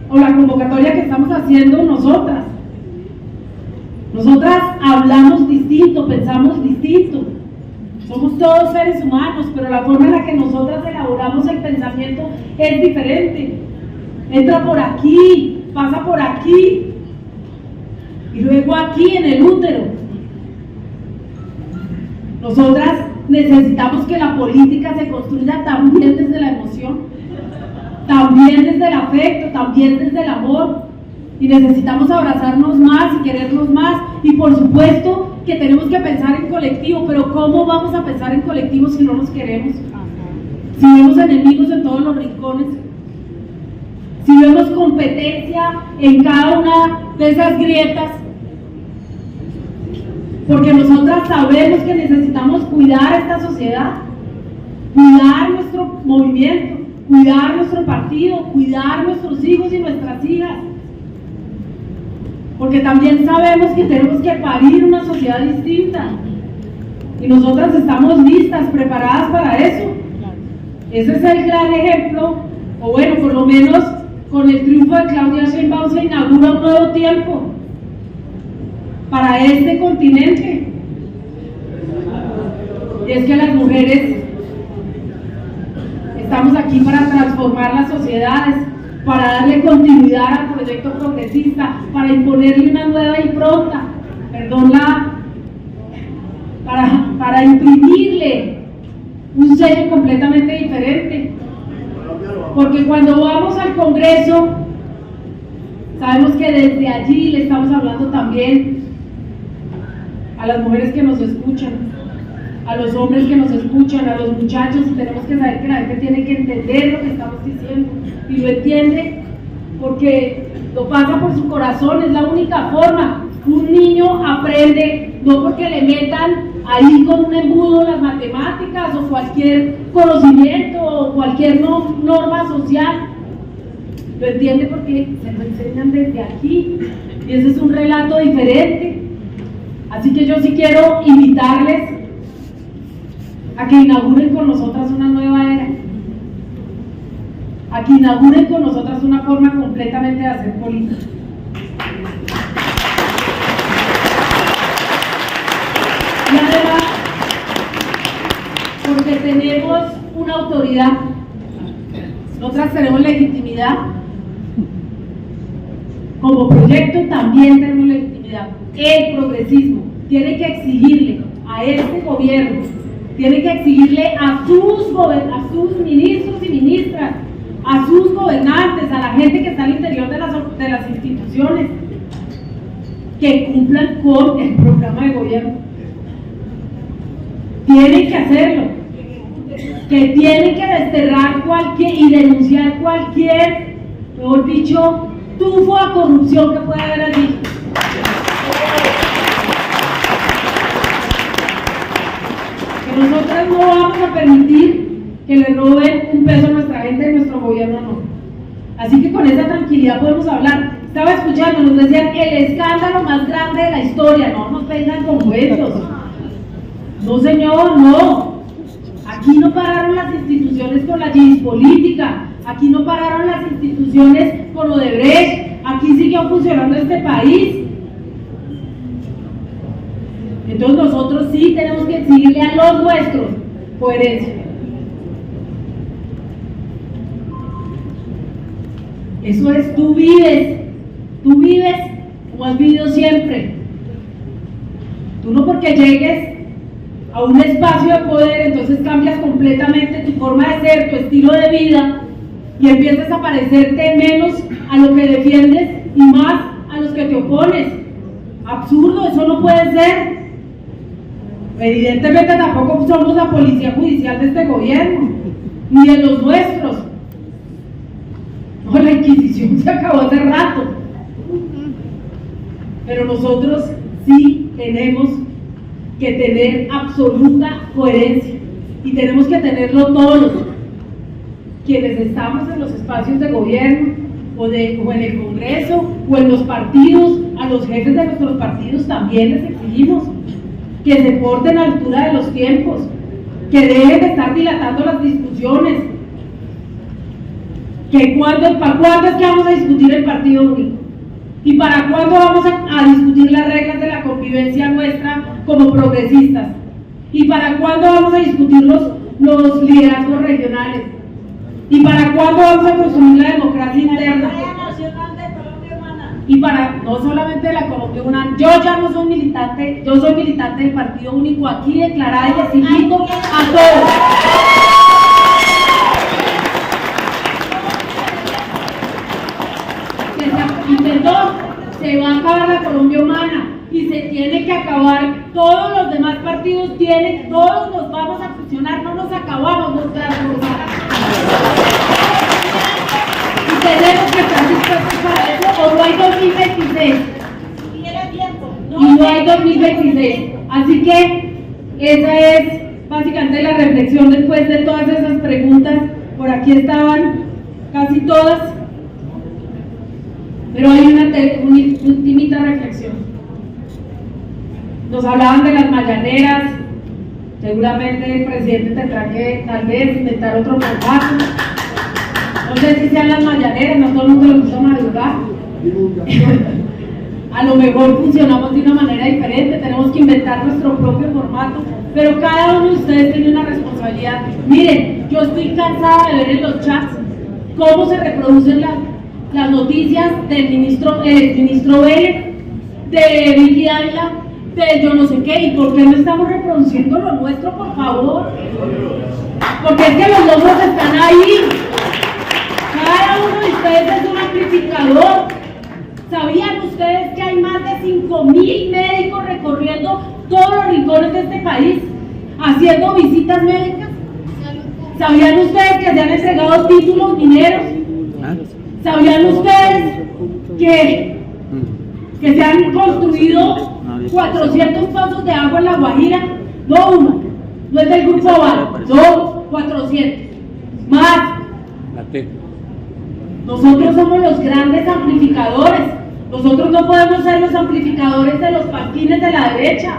o la convocatoria que estamos haciendo nosotras, Nosotras hablamos distinto, pensamos distinto. Somos todos seres humanos, pero la forma en la que nosotras elaboramos el pensamiento es diferente. Entra por aquí, pasa por aquí, y luego aquí en el útero. Nosotras necesitamos que la política se construya también desde la emoción, también desde el afecto, también desde el amor. Y necesitamos abrazarnos más y querernos más, y por supuesto que tenemos que pensar en colectivo, pero ¿cómo vamos a pensar en colectivo si no nos queremos? Si vemos enemigos en todos los rincones, si vemos competencia en cada una de esas grietas, porque nosotras sabemos que necesitamos cuidar esta sociedad, cuidar nuestro movimiento, cuidar nuestro partido, cuidar nuestros hijos y nuestras hijas. Porque también sabemos que tenemos que parir una sociedad distinta. Y nosotras estamos listas, preparadas para eso. Ese es el gran ejemplo, o bueno, por lo menos con el triunfo de Claudia Sheinbaum se inaugura un nuevo tiempo para este continente. Y es que las mujeres estamos aquí para transformar las sociedades, para darle continuidad al proyecto progresista, para imponerle una nueva impronta, para imprimirle un sello completamente diferente. Porque cuando vamos al Congreso, sabemos que desde allí le estamos hablando también a las mujeres que nos escuchan, a los hombres que nos escuchan, a los muchachos, y tenemos que saber que la gente tiene que entender lo que estamos diciendo, y lo entiende porque lo pasa por su corazón. Es la única forma. Un niño aprende no porque le metan ahí con un embudo las matemáticas o cualquier conocimiento o cualquier norma social, lo entiende porque se lo enseñan desde aquí, y ese es un relato diferente. Así que yo sí quiero invitarles a que inauguren con nosotras una nueva era, a que inauguren con nosotras una forma completamente de hacer política. Y además, porque tenemos una autoridad, nosotras tenemos legitimidad, como proyecto también tenemos legitimidad. El progresismo tiene que exigirle a este gobierno, tiene que exigirle a sus ministros y ministras, a sus gobernantes, a la gente que está al interior de las instituciones, que cumplan con el programa de gobierno. Tienen que hacerlo, que tienen que desterrar y denunciar cualquier, mejor dicho, tufo a corrupción que pueda haber allí. Que nosotras no vamos a permitir que le roben un peso a nuestra gente y nuestro gobierno no. Así que con esa tranquilidad podemos hablar. Estaba escuchando, nos decían el escándalo más grande de la historia. No nos vengan con cuentos. No señor, no. Aquí no pararon las instituciones con la política. Aquí no pararon las instituciones con Odebrecht. Aquí siguió funcionando este país. Entonces nosotros sí tenemos que exigirle a los nuestros coherencia. Eso es, tú vives como has vivido siempre. Tú no porque llegues a un espacio de poder, entonces cambias completamente tu forma de ser, tu estilo de vida, y empiezas a parecerte menos a lo que defiendes y más a los que te opones. Absurdo, eso no puede ser. Evidentemente tampoco somos la policía judicial de este gobierno, ni de los nuestros. No, la Inquisición se acabó hace rato. Pero nosotros sí tenemos que tener absoluta coherencia, y tenemos que tenerlo todos, quienes estamos en los espacios de gobierno o en el Congreso o en los partidos. A los jefes de nuestros partidos también les exigimos que se porten a la altura de los tiempos, que dejen de estar dilatando las discusiones, que ¿para cuándo es que vamos a discutir el partido único? ¿Y para cuándo vamos a discutir las reglas de la convivencia nuestra como progresistas? ¿Y para cuándo vamos a discutir los liderazgos regionales? ¿Y para cuándo vamos a construir la democracia interna? Y para, no solamente de la Colombia Humana, yo ya no soy militante, yo soy militante del Partido Único aquí declarada y les invito a todos. Y perdón, se va a acabar la Colombia Humana y se tiene que acabar, todos los demás partidos tienen, todos nos vamos a fusionar, no nos acabamos, nos transformamos. Y tenemos que estar dispuestos para eso, o no hay 2026. Y no hay 2026. Así que esa es básicamente la reflexión después de todas esas preguntas. Por aquí estaban casi todas. Pero hay una ultimita reflexión. Nos hablaban de las mañaneras. Seguramente el presidente tendrá que tal vez inventar otro formato. No sé si sean las mañaneras, no todo el mundo lo quiso madrugar. A lo mejor funcionamos de una manera diferente, tenemos que inventar nuestro propio formato, pero cada uno de ustedes tiene una responsabilidad. Miren, yo estoy cansada de ver en los chats cómo se reproducen las noticias del ministro Vélez, de Vicky Dávila, de yo no sé qué, y por qué no estamos reproduciendo lo nuestro, por favor. Porque es que los logros están ahí. Cada uno de ustedes es un amplificador. ¿Sabían ustedes que hay más de 5.000 médicos recorriendo todos los rincones de este país, haciendo visitas médicas? ¿Sabían ustedes que se han entregado títulos mineros? ¿Sabían ustedes que se han construido 400 pozos de agua en La Guajira? No uno, no es del Grupo Aval, no 400, más. Nosotros somos los grandes amplificadores. Nosotros no podemos ser los amplificadores de los pasquines de la derecha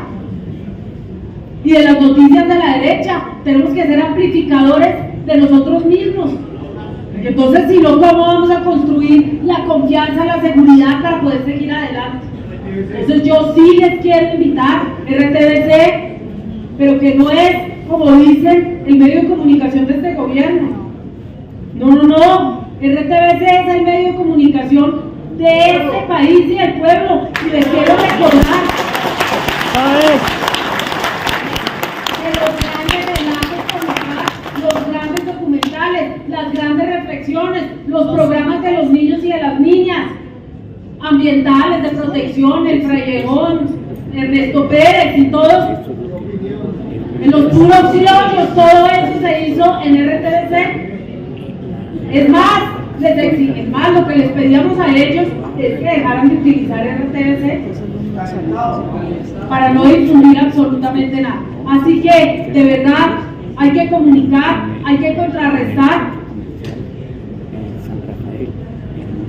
y de las noticias de la derecha. Tenemos que ser amplificadores de nosotros mismos. Entonces, si no, ¿cómo vamos a construir la confianza, la seguridad para poder seguir adelante? Entonces, yo sí les quiero invitar, RTBC, pero que no es, como dicen, el medio de comunicación de este gobierno. No. RTBC es el medio de comunicación de este país y del pueblo. Y les quiero recordar que los grandes relatos, los grandes documentales, las grandes reflexiones, los programas de los niños y de las niñas, ambientales, de protección, el Frayegón, Ernesto Pérez y todos, en los puros criollos, todo eso se hizo en RTBC. Es más, lo que les pedíamos a ellos es que dejaran de utilizar RTBC para no difundir absolutamente nada. Así que, de verdad, hay que comunicar, hay que contrarrestar,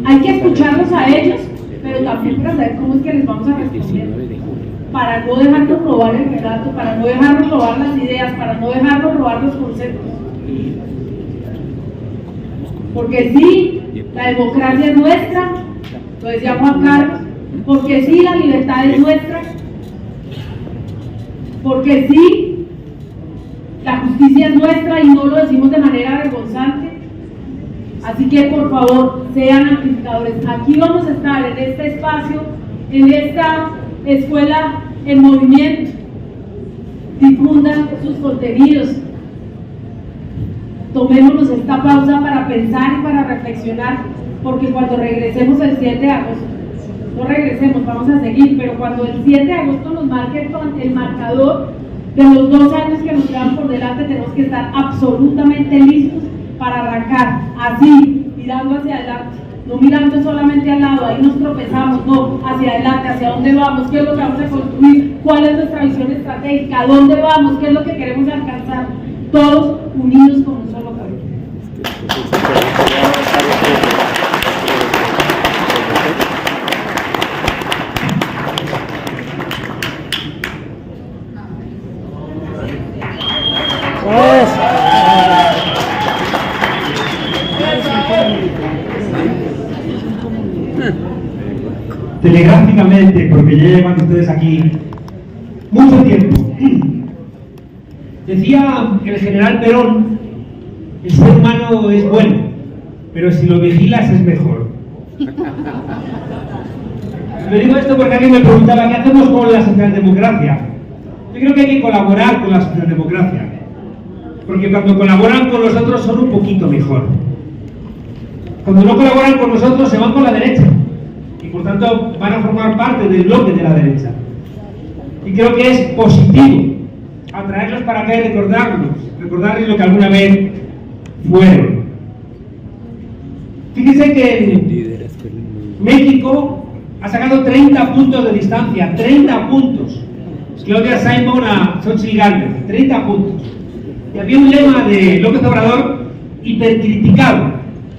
hay que escucharlos a ellos, pero también para saber cómo es que les vamos a responder, para no dejarnos robar el relato, para no dejarnos robar las ideas, para no dejarnos robar los conceptos. Porque sí, la democracia es nuestra, lo decía Juan Carlos, porque sí, la libertad es nuestra, porque sí, la justicia es nuestra y no lo decimos de manera vergonzante. Así que por favor, sean amplificadores. Aquí vamos a estar en este espacio, en esta escuela en movimiento. Difundan sus contenidos. Tomémonos esta pausa para pensar y para reflexionar, porque cuando regresemos el 7 de agosto, no regresemos, vamos a seguir, pero cuando el 7 de agosto nos marque el marcador de los 2 años que nos quedan por delante, tenemos que estar absolutamente listos para arrancar, así, mirando hacia adelante, no mirando solamente al lado, ahí nos tropezamos, no, hacia adelante, hacia dónde vamos, qué es lo que vamos a construir, cuál es nuestra visión estratégica, a dónde vamos, qué es lo que queremos alcanzar, todos unidos como un solo pueblo. telegráficamente, porque ya llevan ustedes aquí mucho tiempo. Decía el general Perón, el ser humano es bueno, pero si lo vigilas es mejor. Lo digo esto porque alguien me preguntaba, ¿qué hacemos con la socialdemocracia? Yo creo que hay que colaborar con la socialdemocracia, porque cuando colaboran con nosotros son un poquito mejor. Cuando no colaboran con nosotros se van con la derecha, y por tanto van a formar parte del bloque de la derecha. Y creo que es positivo atraerlos para acá y recordarles lo que alguna vez fueron. Fíjense que México ha sacado 30 puntos de distancia, 30 puntos. Claudia Sheinbaum a Xochitl Gálvez, 30 puntos. Y había un lema de López Obrador hipercriticado.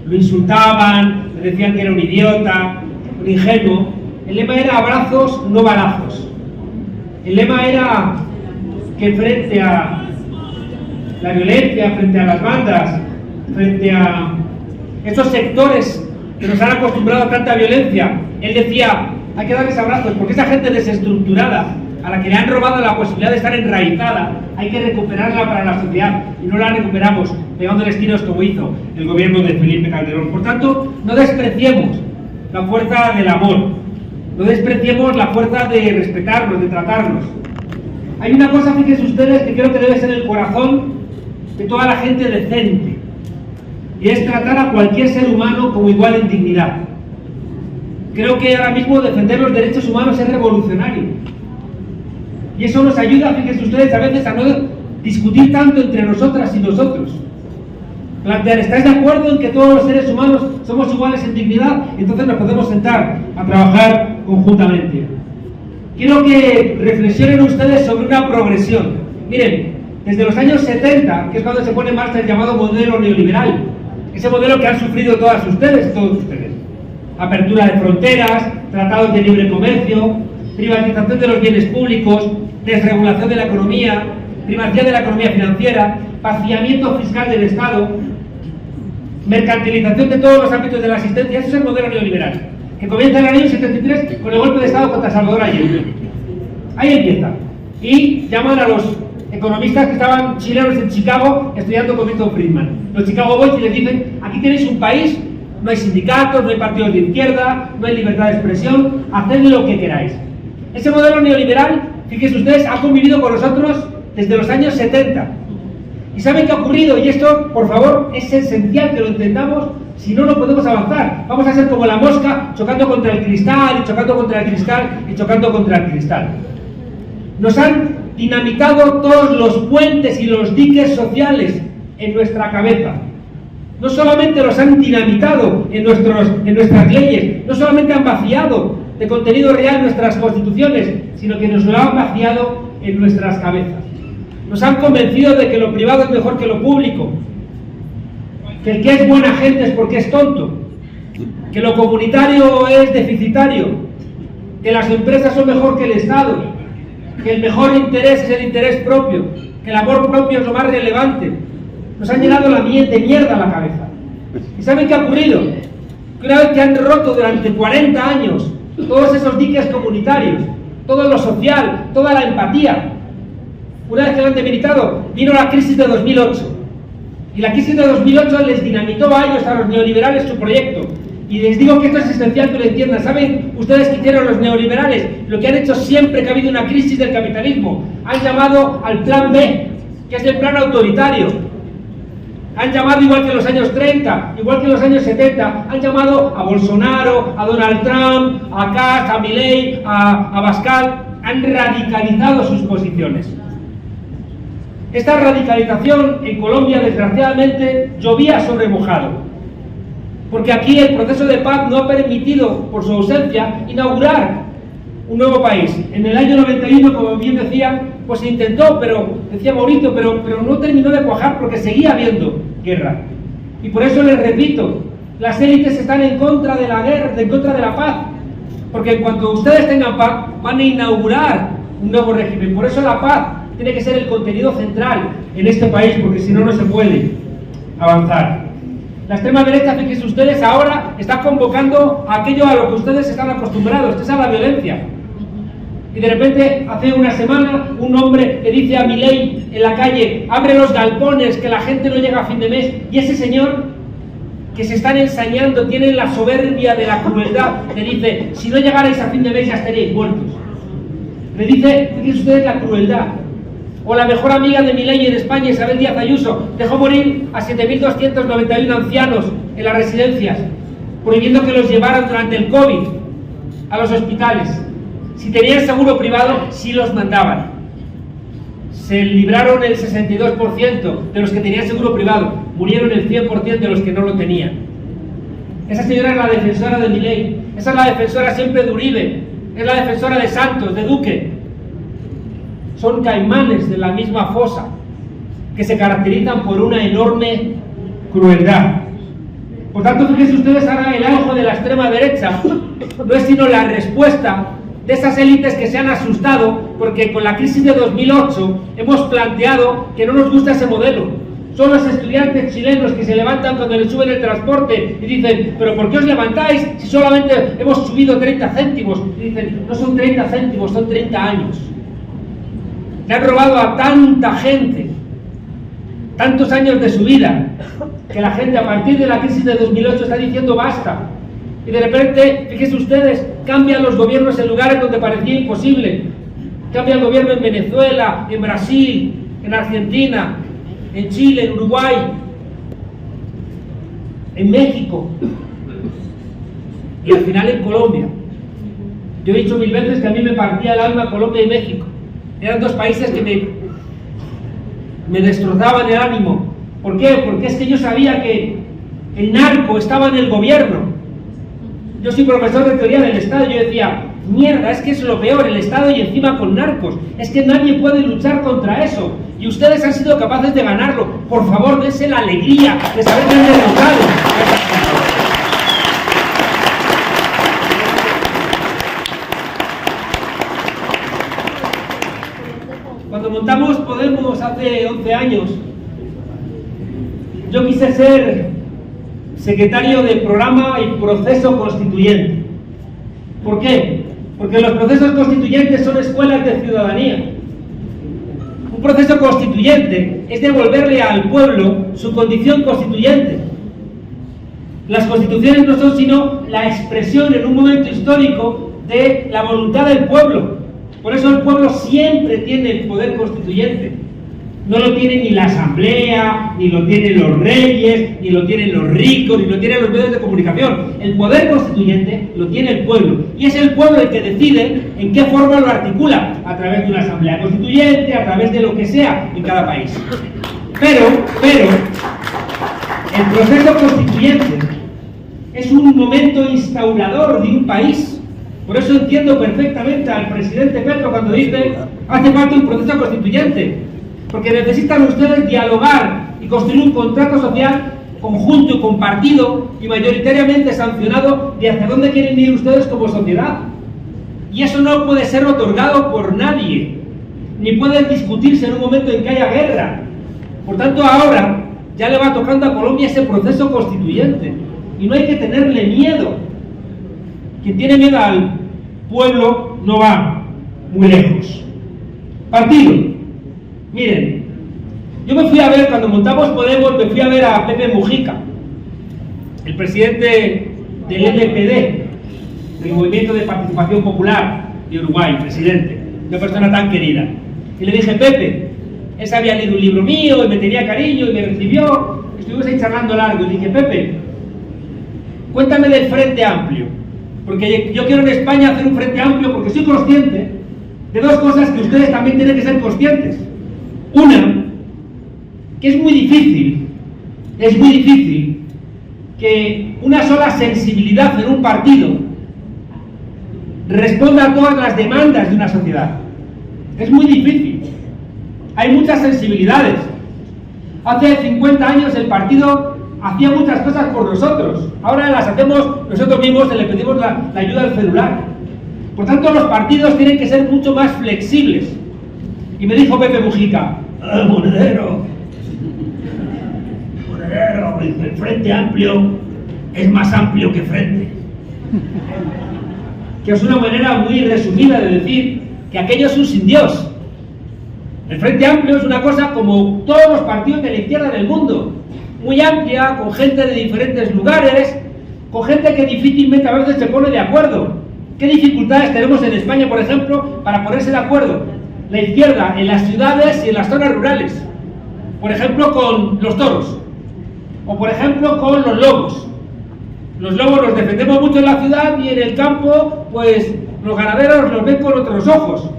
Lo insultaban, le decían que era un idiota, un ingenuo. El lema era abrazos, no balazos. El lema era que frente a la violencia, frente a las bandas, frente a estos sectores que nos han acostumbrado a tanta violencia, él decía, hay que darles abrazos, porque esa gente desestructurada, a la que le han robado la posibilidad de estar enraizada, hay que recuperarla para la sociedad, y no la recuperamos pegándoles tiros como hizo el gobierno de Felipe Calderón. Por tanto, no despreciemos la fuerza del amor, no despreciemos la fuerza de respetarnos, de tratarnos. Hay una cosa, fíjense ustedes, que creo que debe ser el corazón de toda la gente decente, y es tratar a cualquier ser humano como igual en dignidad. Creo que ahora mismo defender los derechos humanos es revolucionario. Y eso nos ayuda, fíjense ustedes, a veces a no discutir tanto entre nosotras y nosotros. Plantear, ¿estáis de acuerdo en que todos los seres humanos somos iguales en dignidad? Entonces nos podemos sentar a trabajar conjuntamente. Quiero que reflexionen ustedes sobre una progresión. Miren, desde los años 70, que es cuando se pone en marcha el llamado modelo neoliberal, ese modelo que han sufrido todos ustedes. Apertura de fronteras, tratados de libre comercio, privatización de los bienes públicos, desregulación de la economía, primacía de la economía financiera, vaciamiento fiscal del Estado, mercantilización de todos los ámbitos de la asistencia. Ese es el modelo neoliberal, que comienza en el año 73 con el golpe de Estado contra Salvador Allende. Ahí empieza. Y llaman a los economistas que estaban chilenos en Chicago estudiando con Milton Friedman. Los Chicago Boys, y les dicen, aquí tenéis un país, no hay sindicatos, no hay partidos de izquierda, no hay libertad de expresión, haced lo que queráis. Ese modelo neoliberal, fíjense ustedes, ha convivido con nosotros desde los años 70. ¿Y saben qué ha ocurrido? Y esto, por favor, es esencial que lo entendamos, si no, no podemos avanzar. Vamos a ser como la mosca, chocando contra el cristal, y chocando contra el cristal, y chocando contra el cristal. Nos han dinamitado todos los puentes y los diques sociales en nuestra cabeza. No solamente los han dinamitado en nuestras leyes, no solamente han vaciado de contenido real nuestras constituciones, sino que nos lo han vaciado en nuestras cabezas. Nos han convencido de que lo privado es mejor que lo público, que el que es buena gente es porque es tonto, que lo comunitario es deficitario, que las empresas son mejor que el Estado, que el mejor interés es el interés propio, que el amor propio es lo más relevante. Nos han llenado de mierda a la cabeza. ¿Y saben qué ha ocurrido? Que una vez que han roto durante 40 años todos esos diques comunitarios, todo lo social, toda la empatía, una vez que lo han debilitado, vino la crisis de 2008. Y la crisis de 2008 les dinamitó a ellos, a los neoliberales, su proyecto. Y les digo que esto es esencial que lo entiendan. ¿Saben ustedes qué hicieron los neoliberales? Lo que han hecho siempre que ha habido una crisis del capitalismo. Han llamado al plan B, que es el plan autoritario. Han llamado, igual que en los años 30, igual que en los años 70, han llamado a Bolsonaro, a Donald Trump, a Kass, a Milei, a Abascal. Han radicalizado sus posiciones. Esta radicalización en Colombia, desgraciadamente, llovía sobre mojado. Porque aquí el proceso de paz no ha permitido, por su ausencia, inaugurar un nuevo país. En el año 91, como bien decían, pues se intentó, pero, decía Mauricio, pero no terminó de cuajar porque seguía habiendo guerra. Y por eso les repito, las élites están en contra de la guerra, en contra de la paz. Porque en cuanto ustedes tengan paz, van a inaugurar un nuevo régimen. Por eso la paz tiene que ser el contenido central en este país, porque si no, no se puede avanzar. La extrema derecha, fíjense ustedes, ahora está convocando aquello a lo que ustedes están acostumbrados, que es a la violencia. Y de repente, hace una semana, un hombre le dice a Milei en la calle: abre los galpones, que la gente no llega a fin de mes. Y ese señor, que se están ensañando, tiene la soberbia de la crueldad, le dice: si no llegarais a fin de mes ya estaríais muertos. Le dice, fíjense ustedes la crueldad. O la mejor amiga de Milei en España, Isabel Díaz Ayuso, dejó morir a 7.291 ancianos en las residencias, prohibiendo que los llevaran durante el COVID a los hospitales. Si tenían seguro privado, sí los mandaban. Se libraron el 62% de los que tenían seguro privado, murieron el 100% de los que no lo tenían. Esa señora es la defensora de Milei, esa es la defensora siempre de Uribe, es la defensora de Santos, de Duque. Son caimanes de la misma fosa, que se caracterizan por una enorme crueldad. Por tanto, fíjense ustedes, ahora el auge de la extrema derecha no es sino la respuesta de esas élites que se han asustado porque con la crisis de 2008 hemos planteado que no nos gusta ese modelo. Son los estudiantes chilenos que se levantan cuando les suben el transporte y dicen: ¿pero por qué os levantáis si solamente hemos subido 30 céntimos? Y dicen: no son 30 céntimos, son 30 años. Le han robado a tanta gente tantos años de su vida, que la gente a partir de la crisis de 2008 está diciendo basta. Y de repente, fíjense ustedes, cambian los gobiernos en lugares donde parecía imposible. Cambia el gobierno en Venezuela, en Brasil, en Argentina, en Chile, en Uruguay, en México y al final en Colombia. Yo he dicho 1000 veces que a mí me partía el alma Colombia y México. Eran dos países que me destrozaban el ánimo. ¿Por qué? Porque es que yo sabía que el narco estaba en el gobierno. Yo soy profesor de teoría del Estado y yo decía: mierda, es que es lo peor, el Estado y encima con narcos. Es que nadie puede luchar contra eso. Y ustedes han sido capaces de ganarlo. Por favor, dense la alegría de saber que han derrotado. Cuando montamos Podemos hace 11 años, yo quise ser secretario de Programa y Proceso Constituyente. ¿Por qué? Porque los procesos constituyentes son escuelas de ciudadanía. Un proceso constituyente es devolverle al pueblo su condición constituyente. Las constituciones no son sino la expresión en un momento histórico de la voluntad del pueblo. Por eso el pueblo siempre tiene el poder constituyente. No lo tiene ni la asamblea, ni lo tienen los reyes, ni lo tienen los ricos, ni lo tienen los medios de comunicación. El poder constituyente lo tiene el pueblo. Y es el pueblo el que decide en qué forma lo articula, a través de una asamblea constituyente, a través de lo que sea en cada país. Pero, el proceso constituyente es un momento instaurador de un país. Por eso entiendo perfectamente al presidente Petro cuando dice: hace falta un proceso constituyente. Porque necesitan ustedes dialogar y construir un contrato social conjunto y compartido y mayoritariamente sancionado de hacia dónde quieren ir ustedes como sociedad. Y eso no puede ser otorgado por nadie, ni puede discutirse en un momento en que haya guerra. Por tanto, ahora ya le va tocando a Colombia ese proceso constituyente. Y no hay que tenerle miedo. Quien tiene miedo al pueblo no va muy lejos. Partido. Miren, yo me fui a ver, cuando montamos Podemos, me fui a ver a Pepe Mujica, el presidente del MPD, del Movimiento de Participación Popular de Uruguay, presidente, una persona tan querida. Y le dije: Pepe, él se había leído un libro mío y me tenía cariño y me recibió, estuvimos ahí charlando largo, y dije: Pepe, cuéntame del Frente Amplio, porque yo quiero en España hacer un Frente Amplio porque soy consciente de dos cosas que ustedes también tienen que ser conscientes. Una, que es muy difícil que una sola sensibilidad en un partido responda a todas las demandas de una sociedad. Es muy difícil. Hay muchas sensibilidades. Hace 50 años el partido hacía muchas cosas por nosotros. Ahora las hacemos nosotros mismos y le pedimos la ayuda al celular. Por tanto, los partidos tienen que ser mucho más flexibles. Y me dijo Pepe Mujica: Monedero, el Frente Frente Amplio es más amplio que frente. Que es una manera muy resumida de decir que aquello es un sin Dios. El Frente Amplio es una cosa como todos los partidos de la izquierda del mundo, muy amplia, con gente de diferentes lugares, con gente que difícilmente a veces se pone de acuerdo. ¿Qué dificultades tenemos en España, por ejemplo, para ponerse de acuerdo? La izquierda en las ciudades y en las zonas rurales. Por ejemplo, con los toros. O por ejemplo, con los lobos. Los lobos los defendemos mucho en la ciudad y en el campo, pues los ganaderos los ven con otros ojos.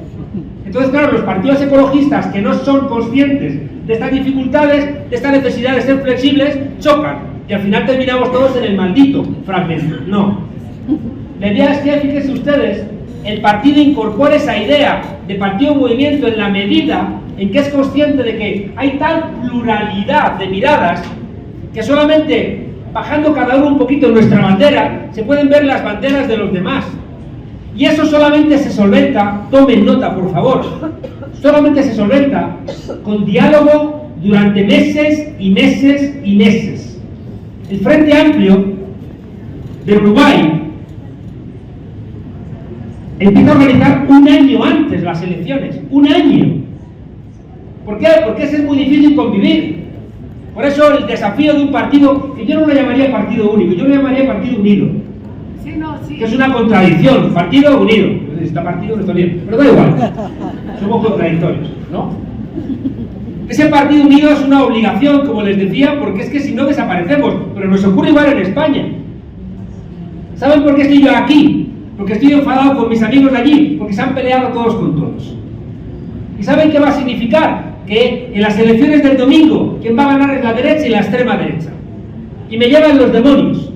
Entonces, claro, los partidos ecologistas que no son conscientes de estas dificultades, de esta necesidad de ser flexibles, chocan. Y al final terminamos todos en el maldito fragmento. No. La idea es que, fíjense ustedes, el partido incorpore esa idea de partido-movimiento en la medida en que es consciente de que hay tal pluralidad de miradas que solamente bajando cada uno un poquito nuestra bandera se pueden ver las banderas de los demás. Y eso solamente se solventa, tomen nota por favor, solamente se solventa con diálogo durante meses y meses y meses. El Frente Amplio de Uruguay empieza a organizar un año antes las elecciones, un año. ¿Por qué? Porque es muy difícil convivir. Por eso el desafío de un partido, que yo no lo llamaría partido único, yo lo llamaría partido unido. Sí, no, sí. Que es una contradicción, partido unido. Está partido, no está bien, pero da igual. Somos contradictorios, ¿no? Ese partido unido es una obligación, como les decía, porque es que si no desaparecemos, pero nos ocurre igual en España. ¿Saben por qué estoy yo aquí? Porque estoy enfadado con mis amigos de allí, porque se han peleado todos con todos. ¿Y saben qué va a significar? Que en las elecciones del domingo, quien va a ganar es la derecha y la extrema derecha. Y me llevan los demonios.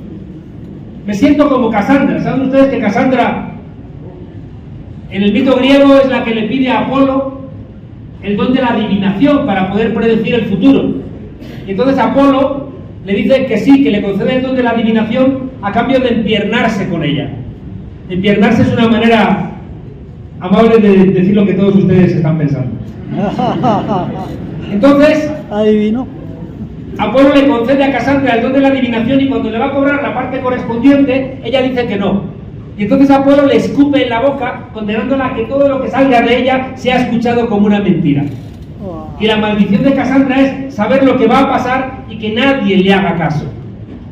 Me siento como Casandra. ¿Saben ustedes que Casandra, en el mito griego, es la que le pide a Apolo el don de la adivinación para poder predecir el futuro? Y entonces Apolo le dice que sí, que le concede el don de la adivinación a cambio de empiernarse con ella. Empiernarse es una manera amable de decir lo que todos ustedes están pensando. Entonces, adivino. Apolo le concede a Casandra el don de la adivinación y cuando le va a cobrar la parte correspondiente, ella dice que no. Y entonces Apolo le escupe en la boca, condenándola a que todo lo que salga de ella sea escuchado como una mentira. Y la maldición de Casandra es saber lo que va a pasar y que nadie le haga caso.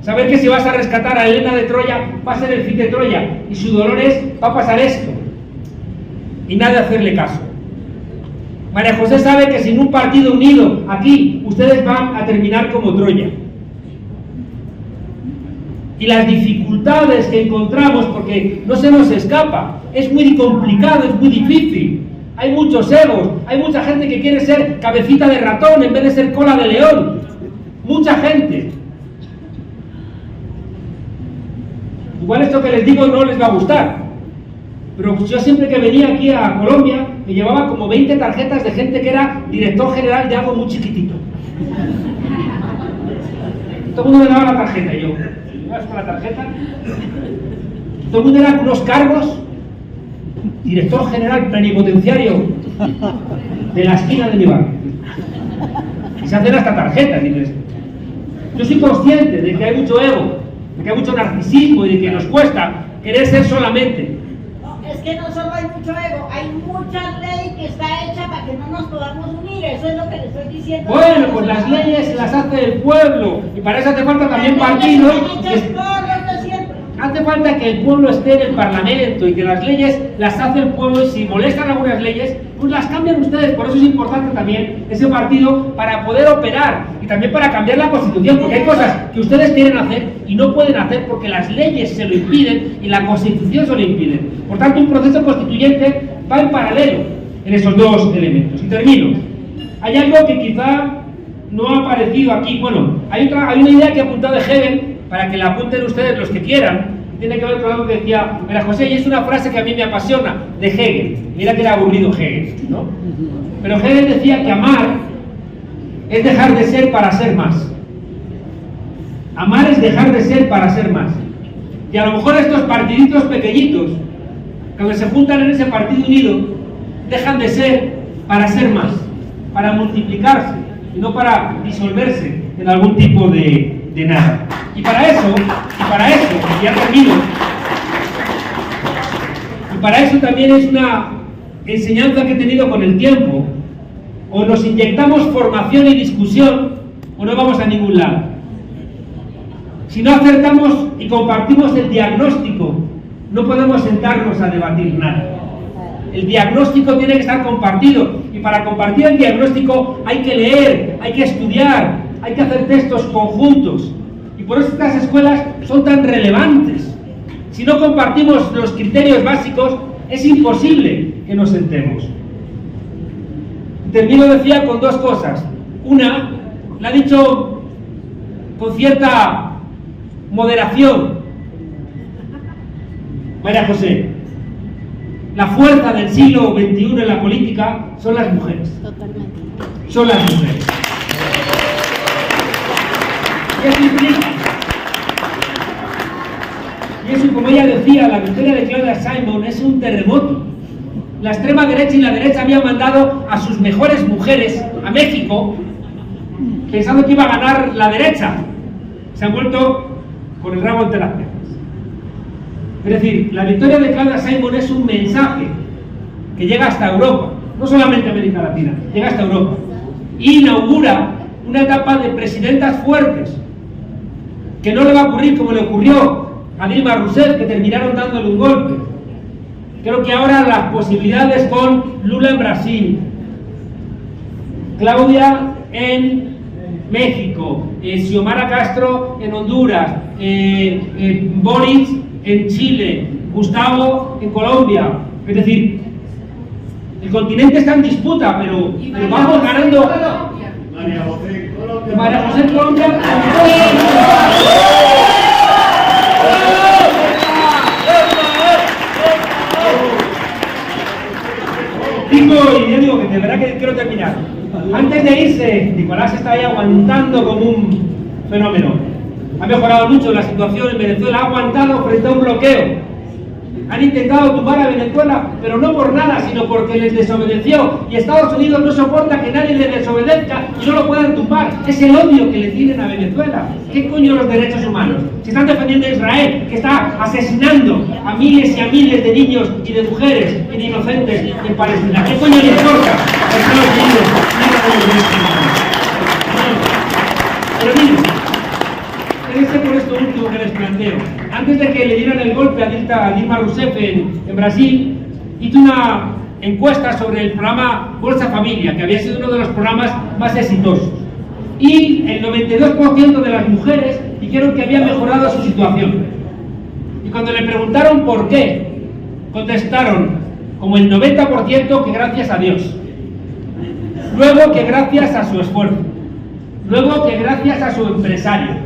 Saber que si vas a rescatar a Helena de Troya, va a ser el fin de Troya, y su dolor es, va a pasar esto. Y nadie hacerle caso. María José sabe que sin un partido unido aquí, ustedes van a terminar como Troya. Y las dificultades que encontramos, porque no se nos escapa, es muy complicado, es muy difícil. Hay muchos egos, hay mucha gente que quiere ser cabecita de ratón en vez de ser cola de león. Mucha gente. Igual esto que les digo no les va a gustar, pero yo siempre que venía aquí a Colombia me llevaba como 20 tarjetas de gente que era director general de algo muy chiquitito. Todo el mundo me daba la tarjeta y yo, ¿vas con la tarjeta? Todo el mundo era unos cargos, director general plenipotenciario de la esquina de mi barrio. Y se hacen hasta tarjetas, dices. Yo soy consciente de que hay mucho ego, de que hay mucho narcisismo y de que nos cuesta querer ser solamente. No, es que no solo hay mucho ego, hay mucha ley que está hecha para que no nos podamos unir, eso es lo que le estoy diciendo. Bueno, pues las leyes las hace el pueblo y para eso hace falta también partidos. Hace falta que el pueblo esté en el Parlamento y que las leyes las hace el pueblo y si molestan algunas leyes, pues las cambian ustedes. Por eso es importante también ese partido para poder operar y también para cambiar la Constitución, porque hay cosas que ustedes quieren hacer y no pueden hacer porque las leyes se lo impiden y la Constitución se lo impide. Por tanto, un proceso constituyente va en paralelo en esos dos elementos. Y termino. Hay algo que quizá no ha aparecido aquí. Bueno, hay una idea que ha apuntado de Hegel, para que la apunten ustedes los que quieran, tiene que ver con algo que decía María José, y es una frase que a mí me apasiona, de Hegel. Mira que era aburrido Hegel, ¿no? Pero Hegel decía que amar es dejar de ser para ser más. Amar es dejar de ser para ser más. Y a lo mejor estos partiditos pequeñitos, cuando se juntan en ese partido unido, dejan de ser para ser más, para multiplicarse, y no para disolverse en algún tipo de nada. Y para eso, ya termino, y para eso también es una enseñanza que he tenido con el tiempo. O nos inyectamos formación y discusión, o no vamos a ningún lado. Si no acertamos y compartimos el diagnóstico, no podemos sentarnos a debatir nada. El diagnóstico tiene que estar compartido, y para compartir el diagnóstico hay que leer, hay que estudiar, hay que hacer textos conjuntos. Y por eso estas escuelas son tan relevantes. Si no compartimos los criterios básicos, es imposible que nos sentemos. Termino, decía, con dos cosas. Una, la ha dicho con cierta moderación María José. La fuerza del siglo XXI en la política son las mujeres. Totalmente. Son las mujeres. ¿Qué eso implica? Y eso, como ella decía, la victoria de Claudia Sheinbaum es un terremoto. La extrema derecha y la derecha habían mandado a sus mejores mujeres a México pensando que iba a ganar la derecha. Se han vuelto con el rabo entre las piernas. Es decir, la victoria de Claudia Sheinbaum es un mensaje que llega hasta Europa, no solamente a América Latina, llega hasta Europa. Y inaugura una etapa de presidentas fuertes, que no le va a ocurrir como le ocurrió a Dilma Rousseff, que terminaron dándole un golpe. Creo que ahora las posibilidades con Lula en Brasil, Claudia en México, Xiomara Castro en Honduras, Boris en Chile, Gustavo en Colombia. Es decir, el continente está en disputa, pero vamos ganando. María José en Colombia. Y yo digo que de verdad que quiero terminar. Antes de irse, Nicolás está ahí aguantando como un fenómeno. Ha mejorado mucho la situación en Venezuela, ha aguantado frente a un bloqueo. Han intentado tumbar a Venezuela, pero no por nada, sino porque les desobedeció. Y Estados Unidos no soporta que nadie les desobedezca y no lo puedan tumbar. Es el odio que le tienen a Venezuela. ¿Qué coño los derechos humanos? Si están defendiendo a Israel, que está asesinando a miles y a miles de niños y de mujeres y de inocentes en Palestina. ¿Qué coño le importa a Estados Unidos? Pero miren, quédense por esto último que les planteo. Antes de que le dieran el golpe a Dilma Rousseff en Brasil, hice una encuesta sobre el programa Bolsa Familia, que había sido uno de los programas más exitosos. Y el 92% de las mujeres dijeron que había mejorado su situación. Y cuando le preguntaron por qué, contestaron como el 90% que gracias a Dios. Luego que gracias a su esfuerzo. Luego que gracias a su empresario.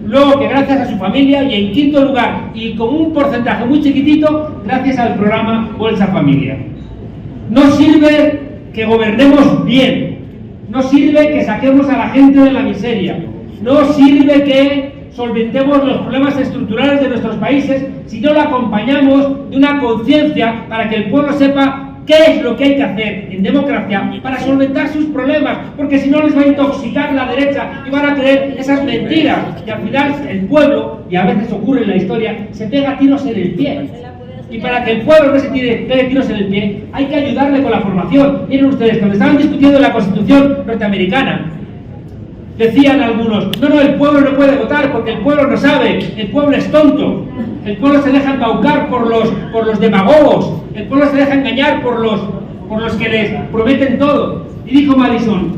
Luego que gracias a su familia, y en quinto lugar, y con un porcentaje muy chiquitito, gracias al programa Bolsa Familia. No sirve que gobernemos bien, no sirve que saquemos a la gente de la miseria, no sirve que solventemos los problemas estructurales de nuestros países si no lo acompañamos de una conciencia para que el pueblo sepa qué es lo que hay que hacer en democracia para solventar sus problemas, porque si no les va a intoxicar la derecha y van a creer esas mentiras, y al final el pueblo, y a veces ocurre en la historia, se pega tiros en el pie. Y para que el pueblo no se pegue tiros en el pie, hay que ayudarle con la formación. Miren ustedes, cuando estaban discutiendo la Constitución norteamericana, decían algunos, no, el pueblo no puede votar porque el pueblo no sabe, el pueblo es tonto, el pueblo se deja embaucar por los demagogos, el pueblo se deja engañar por los que les prometen todo. Y dijo Madison,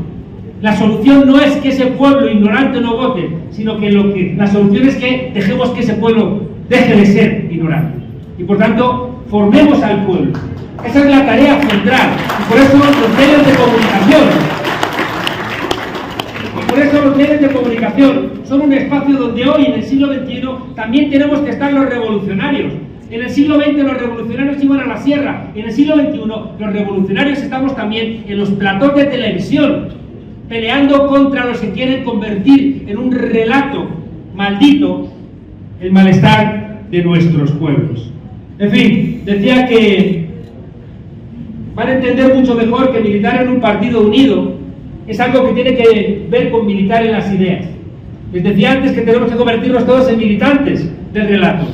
la solución no es que ese pueblo ignorante no vote, sino que la solución es que dejemos que ese pueblo deje de ser ignorante. Y por tanto, formemos al pueblo. Esa es la tarea central. Y por eso los medios de comunicación son un espacio donde hoy, en el siglo XXI, también tenemos que estar los revolucionarios. En el siglo XX los revolucionarios iban a la sierra, y en el siglo XXI los revolucionarios estamos también en los platós de televisión, peleando contra los que quieren convertir en un relato maldito el malestar de nuestros pueblos. En fin, decía que van a entender mucho mejor que militar en un partido unido es algo que tiene que ver con militar en las ideas. Les decía antes que tenemos que convertirnos todos en militantes del relato.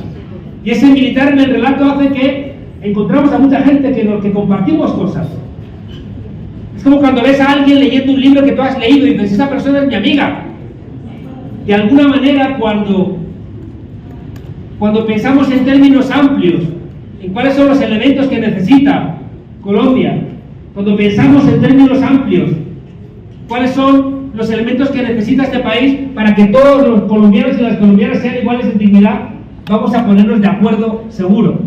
Y ese militar en el relato hace que encontramos a mucha gente que compartimos cosas. Es como cuando ves a alguien leyendo un libro que tú has leído y dices, esa persona es mi amiga. De alguna manera, cuando pensamos en términos amplios, en cuáles son los elementos que necesita Colombia, cuando pensamos en términos amplios, cuáles son los elementos que necesita este país para que todos los colombianos y las colombianas sean iguales en dignidad, vamos a ponernos de acuerdo seguro.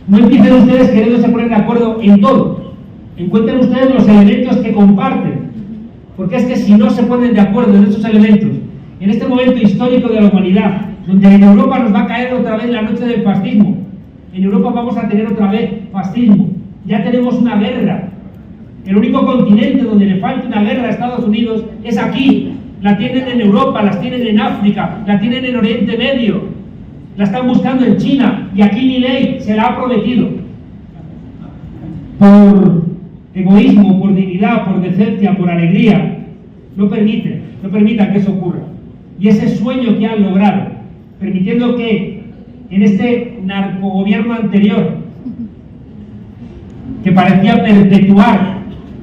No empiecen ustedes queriéndose poner de acuerdo en todo. Encuentren ustedes los elementos que comparten, porque es que si no se ponen de acuerdo en esos elementos, en este momento histórico de la humanidad, donde en Europa nos va a caer otra vez la noche del fascismo, en Europa vamos a tener otra vez fascismo, ya tenemos una guerra. El único continente donde le falta una guerra a Estados Unidos es aquí. La tienen en Europa, las tienen en África, la tienen en Oriente Medio, la están buscando en China, y aquí Milei se la ha prometido. Por egoísmo, por dignidad, por decencia, por alegría, no permitan que eso ocurra. Y ese sueño que han logrado, permitiendo que en este narcogobierno anterior, que parecía perpetuar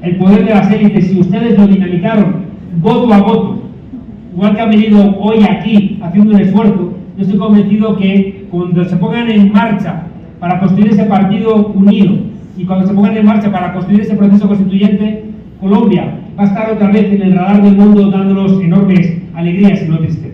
el poder de las élites, si ustedes lo dinamitaron voto a voto, igual que han venido hoy aquí haciendo un esfuerzo, yo estoy convencido que cuando se pongan en marcha para construir ese partido unido y cuando se pongan en marcha para construir ese proceso constituyente, Colombia va a estar otra vez en el radar del mundo dándonos enormes alegrías y no tristezas.